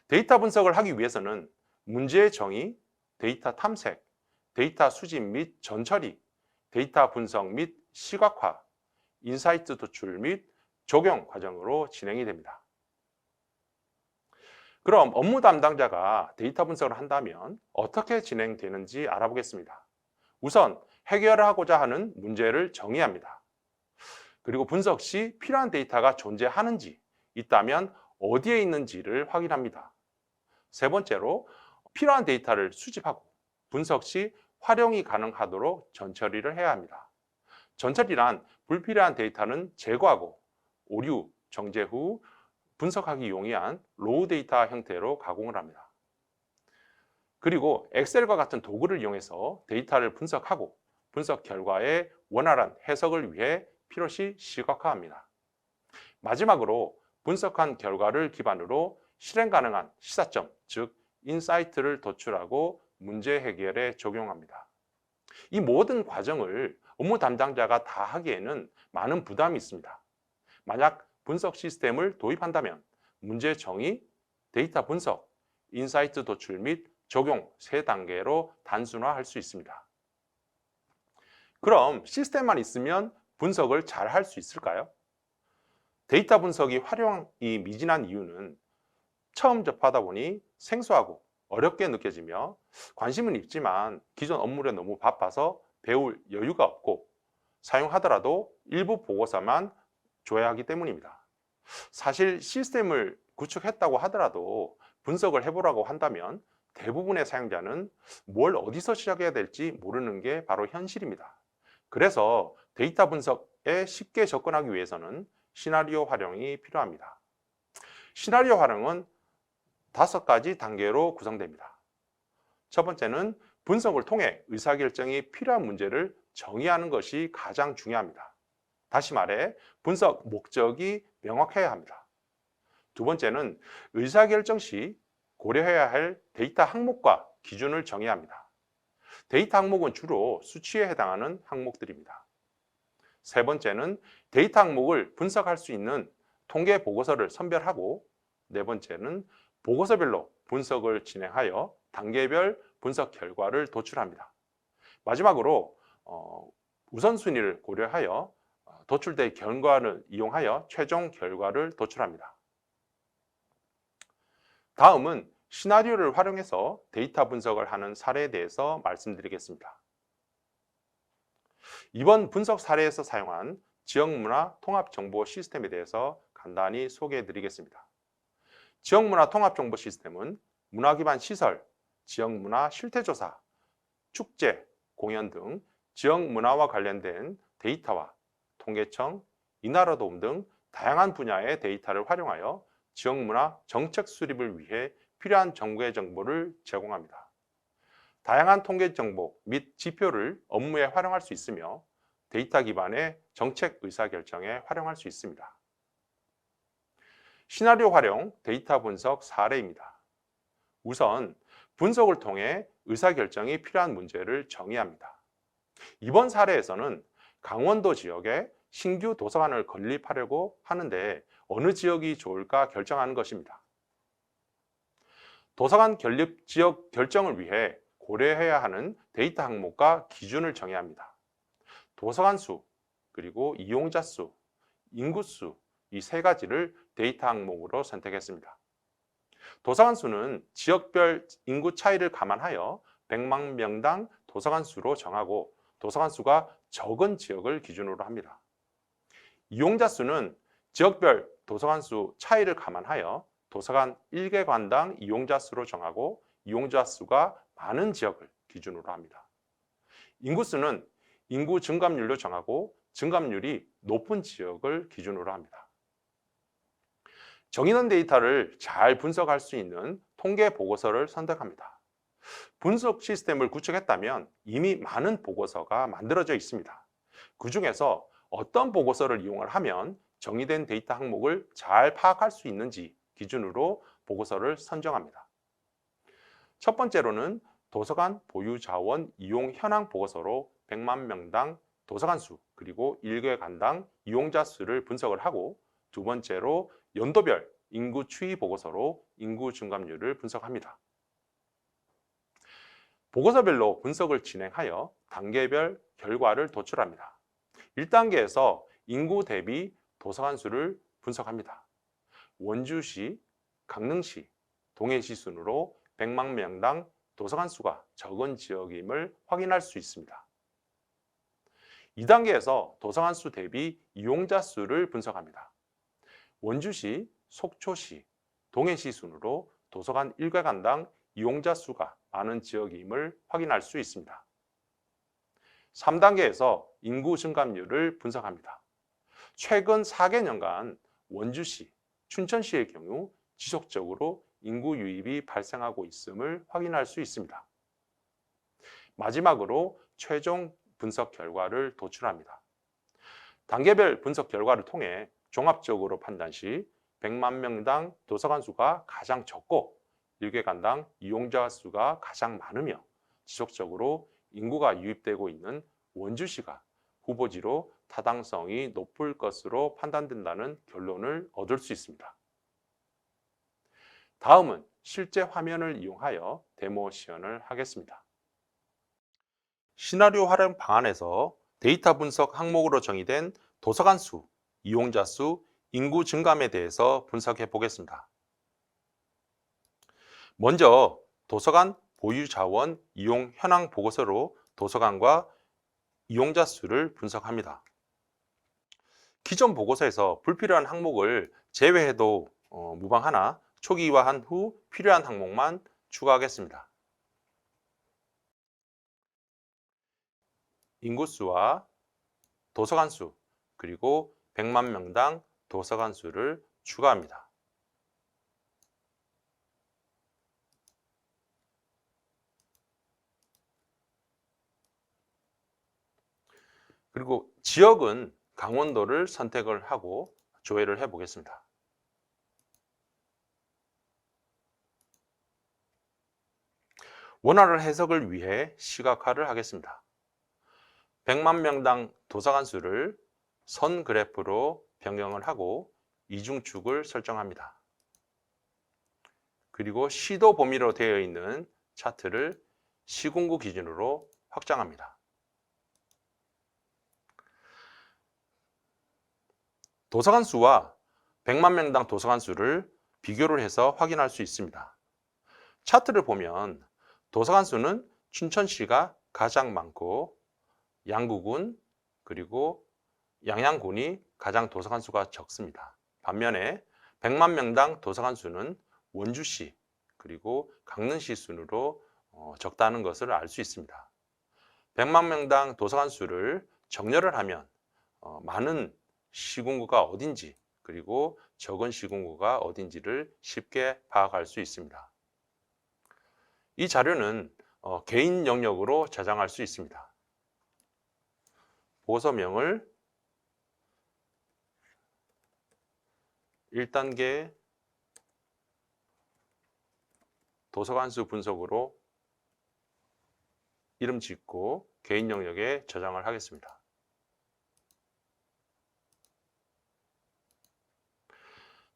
데이터 분석을 하기 위해서는 문제의 정의, 데이터 탐색, 데이터 수집 및 전처리, 데이터 분석 및 시각화, 인사이트 도출 및 적용 과정으로 진행이 됩니다. 그럼 업무 담당자가 데이터 분석을 한다면 어떻게 진행되는지 알아보겠습니다. 우선 해결하고자 하는 문제를 정의합니다. 그리고 분석 시 필요한 데이터가 존재하는지, 있다면 어디에 있는지를 확인합니다. 세 번째로 필요한 데이터를 수집하고 분석 시 활용이 가능하도록 전처리를 해야 합니다. 전처리란 불필요한 데이터는 제거하고 오류, 정제 후 분석하기 용이한 로우 데이터 형태로 가공을 합니다. 그리고 엑셀과 같은 도구를 이용해서 데이터를 분석하고 분석 결과의 원활한 해석을 위해 필요시 시각화합니다. 마지막으로 분석한 결과를 기반으로 실행 가능한 시사점, 즉 인사이트를 도출하고 문제 해결에 적용합니다. 이 모든 과정을 업무 담당자가 다 하기에는 많은 부담이 있습니다. 만약 분석 시스템을 도입한다면 문제 정의, 데이터 분석, 인사이트 도출 및 적용 3단계로 단순화할 수 있습니다. 그럼 시스템만 있으면 분석을 잘 할 수 있을까요? 데이터 분석이 활용이 미진한 이유는 처음 접하다 보니 생소하고 어렵게 느껴지며 관심은 있지만 기존 업무에 너무 바빠서 배울 여유가 없고 사용하더라도 일부 보고서만 줘야 하기 때문입니다. 사실 시스템을 구축했다고 하더라도 분석을 해보라고 한다면 대부분의 사용자는 뭘 어디서 시작해야 될지 모르는 게 바로 현실입니다. 그래서 데이터 분석에 쉽게 접근하기 위해서는 시나리오 활용이 필요합니다. 시나리오 활용은 5가지 단계로 구성됩니다. 첫 번째는 분석을 통해 의사결정이 필요한 문제를 정의하는 것이 가장 중요합니다. 다시 말해 분석 목적이 명확해야 합니다. 두 번째는 의사결정 시 고려해야 할 데이터 항목과 기준을 정해야 합니다. 데이터 항목은 주로 수치에 해당하는 항목들입니다. 세 번째는 데이터 항목을 분석할 수 있는 통계 보고서를 선별하고, 네 번째는 보고서별로 분석을 진행하여 단계별 분석 결과를 도출합니다. 마지막으로 우선순위를 고려하여 도출된 결과를 이용하여 최종 결과를 도출합니다. 다음은 시나리오를 활용해서 데이터 분석을 하는 사례에 대해서 말씀드리겠습니다. 이번 분석 사례에서 사용한 지역문화 통합정보 시스템에 대해서 간단히 소개해 드리겠습니다. 지역문화 통합정보 시스템은 문화 기반 시설, 지역문화 실태조사, 축제, 공연 등 지역문화와 관련된 데이터와 통계청, 이나라도움 등 다양한 분야의 데이터를 활용하여 지역문화 정책 수립을 위해 필요한 정부의 정보를 제공합니다. 다양한 통계 정보 및 지표를 업무에 활용할 수 있으며 데이터 기반의 정책 의사결정에 활용할 수 있습니다. 시나리오 활용 데이터 분석 사례입니다. 우선 분석을 통해 의사결정이 필요한 문제를 정의합니다. 이번 사례에서는 강원도 지역에 신규 도서관을 건립하려고 하는데 어느 지역이 좋을까 결정하는 것입니다. 도서관 건립 지역 결정을 위해 고려해야 하는 데이터 항목과 기준을 정해야 합니다. 도서관 수, 그리고 이용자 수, 인구 수, 이 3가지를 데이터 항목으로 선택했습니다. 도서관 수는 지역별 인구 차이를 감안하여 100만 명당 도서관 수로 정하고 도서관 수가 적은 지역을 기준으로 합니다. 이용자 수는 지역별 도서관 수 차이를 감안하여 도서관 1개관당 이용자 수로 정하고 이용자 수가 많은 지역을 기준으로 합니다. 인구 수는 인구 증감률로 정하고 증감률이 높은 지역을 기준으로 합니다. 정의는 데이터를 잘 분석할 수 있는 통계 보고서를 선택합니다. 분석 시스템을 구축했다면 이미 많은 보고서가 만들어져 있습니다. 그 중에서 어떤 보고서를 이용을 하면 정의된 데이터 항목을 잘 파악할 수 있는지 기준으로 보고서를 선정합니다. 첫 번째로는 도서관 보유 자원 이용 현황 보고서로 100만 명당 도서관 수 그리고 1개관당 이용자 수를 분석을 하고, 두 번째로 연도별 인구 추이 보고서로 인구 증감률을 분석합니다. 보고서별로 분석을 진행하여 단계별 결과를 도출합니다. 1단계에서 인구 대비 도서관 수를 분석합니다. 원주시, 강릉시, 동해시 순으로 100만 명당 도서관 수가 적은 지역임을 확인할 수 있습니다. 2단계에서 도서관 수 대비 이용자 수를 분석합니다. 원주시, 속초시, 동해시 순으로 도서관 1개관당 이용자 수가 많은 지역임을 확인할 수 있습니다. 3단계에서 인구 증감률을 분석합니다. 최근 4개년간 원주시, 춘천시의 경우 지속적으로 인구 유입이 발생하고 있음을 확인할 수 있습니다. 마지막으로 최종 분석 결과를 도출합니다. 단계별 분석 결과를 통해 종합적으로 판단 시 100만 명당 도서관 수가 가장 적고 1개관당 이용자 수가 가장 많으며 지속적으로 인구가 유입되고 있는 원주시가 후보지로 타당성이 높을 것으로 판단된다는 결론을 얻을 수 있습니다. 다음은 실제 화면을 이용하여 데모 시연을 하겠습니다. 시나리오 활용 방안에서 데이터 분석 항목으로 정의된 도서관 수, 이용자 수, 인구 증감에 대해서 분석해 보겠습니다. 먼저 도서관 보유 자원 이용 현황 보고서로 도서관과 이용자 수를 분석합니다. 기존 보고서에서 불필요한 항목을 제외해도 무방하나 초기화한 후 필요한 항목만 추가하겠습니다. 인구수와 도서관 수, 그리고 100만 명당 도서관 수를 추가합니다. 그리고 지역은 강원도를 선택을 하고 조회를 해 보겠습니다. 원활한 해석을 위해 시각화를 하겠습니다. 100만 명당 도서관 수를 선 그래프로 변경을 하고 이중축을 설정합니다. 그리고 시도 범위로 되어 있는 차트를 시군구 기준으로 확장합니다. 도서관 수와 100만 명당 도서관 수를 비교를 해서 확인할 수 있습니다. 차트를 보면 도서관 수는 춘천시가 가장 많고 양구군 그리고 양양군이 가장 도서관 수가 적습니다. 반면에 100만 명당 도서관 수는 원주시 그리고 강릉시 순으로 적다는 것을 알 수 있습니다. 100만 명당 도서관 수를 정렬을 하면 많은 시군구가 어딘지 그리고 적은 시군구가 어딘지를 쉽게 파악할 수 있습니다. 이 자료는 개인 영역으로 저장할 수 있습니다. 보고서명을 1단계 도서관 수 분석으로 이름 짓고 개인 영역에 저장을 하겠습니다.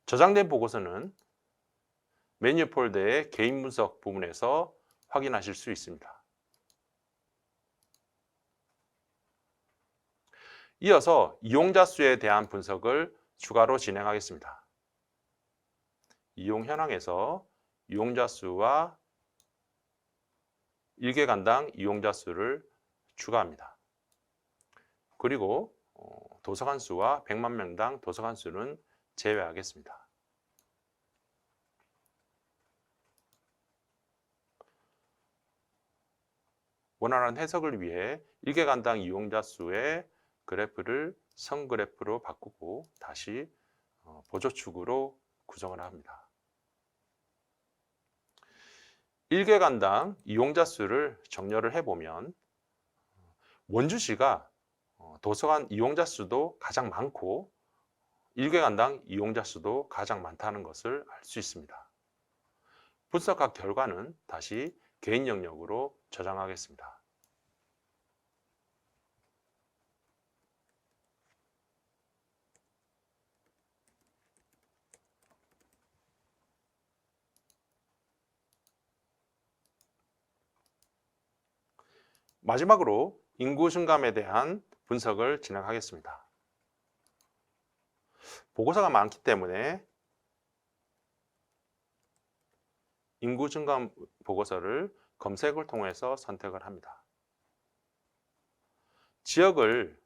저장된 보고서는 메뉴 폴더의 개인 분석 부분에서 확인하실 수 있습니다. 이어서 이용자 수에 대한 분석을 추가로 진행하겠습니다. 이용 현황에서 이용자 수와 1개관당 이용자 수를 추가합니다. 그리고 도서관 수와 100만 명당 도서관 수는 제외하겠습니다. 원활한 해석을 위해 1개관당 이용자 수의 그래프를 선 그래프로 바꾸고 다시 보조축으로 구성을 합니다. 1개간당 이용자 수를 정렬을 해보면 원주시가 도서관 이용자 수도 가장 많고 1개간당 이용자 수도 가장 많다는 것을 알 수 있습니다. 분석학 결과는 다시 개인 영역으로 저장하겠습니다. 마지막으로 인구 증감에 대한 분석을 진행하겠습니다. 보고서가 많기 때문에 인구 증감 보고서를 검색을 통해서 선택을 합니다. 지역을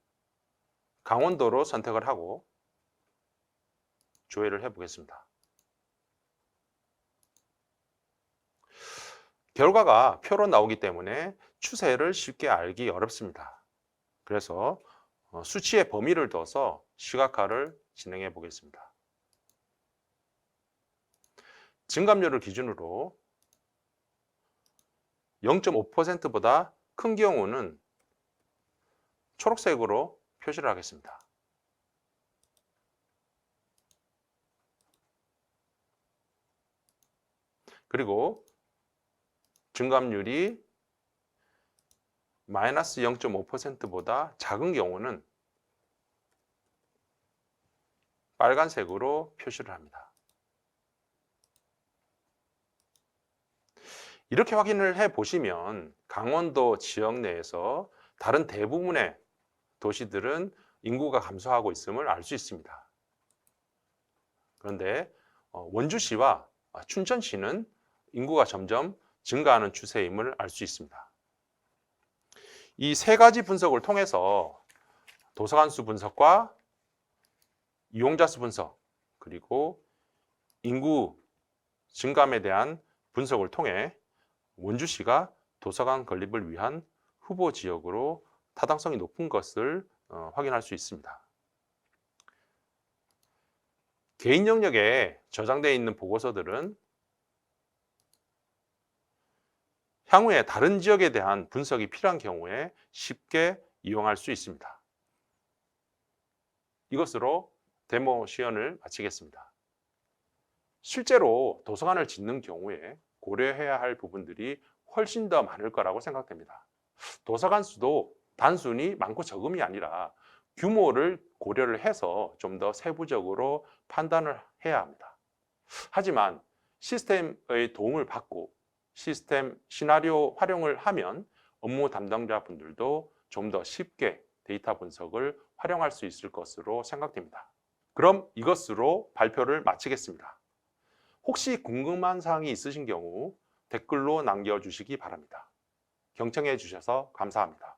강원도로 선택을 하고 조회를 해 보겠습니다. 결과가 표로 나오기 때문에 추세를 쉽게 알기 어렵습니다. 그래서 수치의 범위를 둬서 시각화를 진행해 보겠습니다. 증감률을 기준으로 0.5%보다 큰 경우는 초록색으로 표시를 하겠습니다. 그리고 증감률이 마이너스 0.5%보다 작은 경우는 빨간색으로 표시를 합니다. 이렇게 확인을 해 보시면 강원도 지역 내에서 다른 대부분의 도시들은 인구가 감소하고 있음을 알 수 있습니다. 그런데 원주시와 춘천시는 인구가 점점 증가하는 추세임을 알 수 있습니다. 이 세 가지 분석을 통해서 도서관 수 분석과 이용자 수 분석, 그리고 인구 증감에 대한 분석을 통해 원주시가 도서관 건립을 위한 후보 지역으로 타당성이 높은 것을 확인할 수 있습니다. 개인 영역에 저장되어 있는 보고서들은 향후에 다른 지역에 대한 분석이 필요한 경우에 쉽게 이용할 수 있습니다. 이것으로 데모 시연을 마치겠습니다. 실제로 도서관을 짓는 경우에 고려해야 할 부분들이 훨씬 더 많을 거라고 생각됩니다. 도서관 수도 단순히 많고 적음이 아니라 규모를 고려를 해서 좀 더 세부적으로 판단을 해야 합니다. 하지만 시스템의 도움을 받고 시스템 시나리오 활용을 하면 업무 담당자분들도 좀 더 쉽게 데이터 분석을 활용할 수 있을 것으로 생각됩니다. 그럼 이것으로 발표를 마치겠습니다. 혹시 궁금한 사항이 있으신 경우 댓글로 남겨주시기 바랍니다. 경청해 주셔서 감사합니다.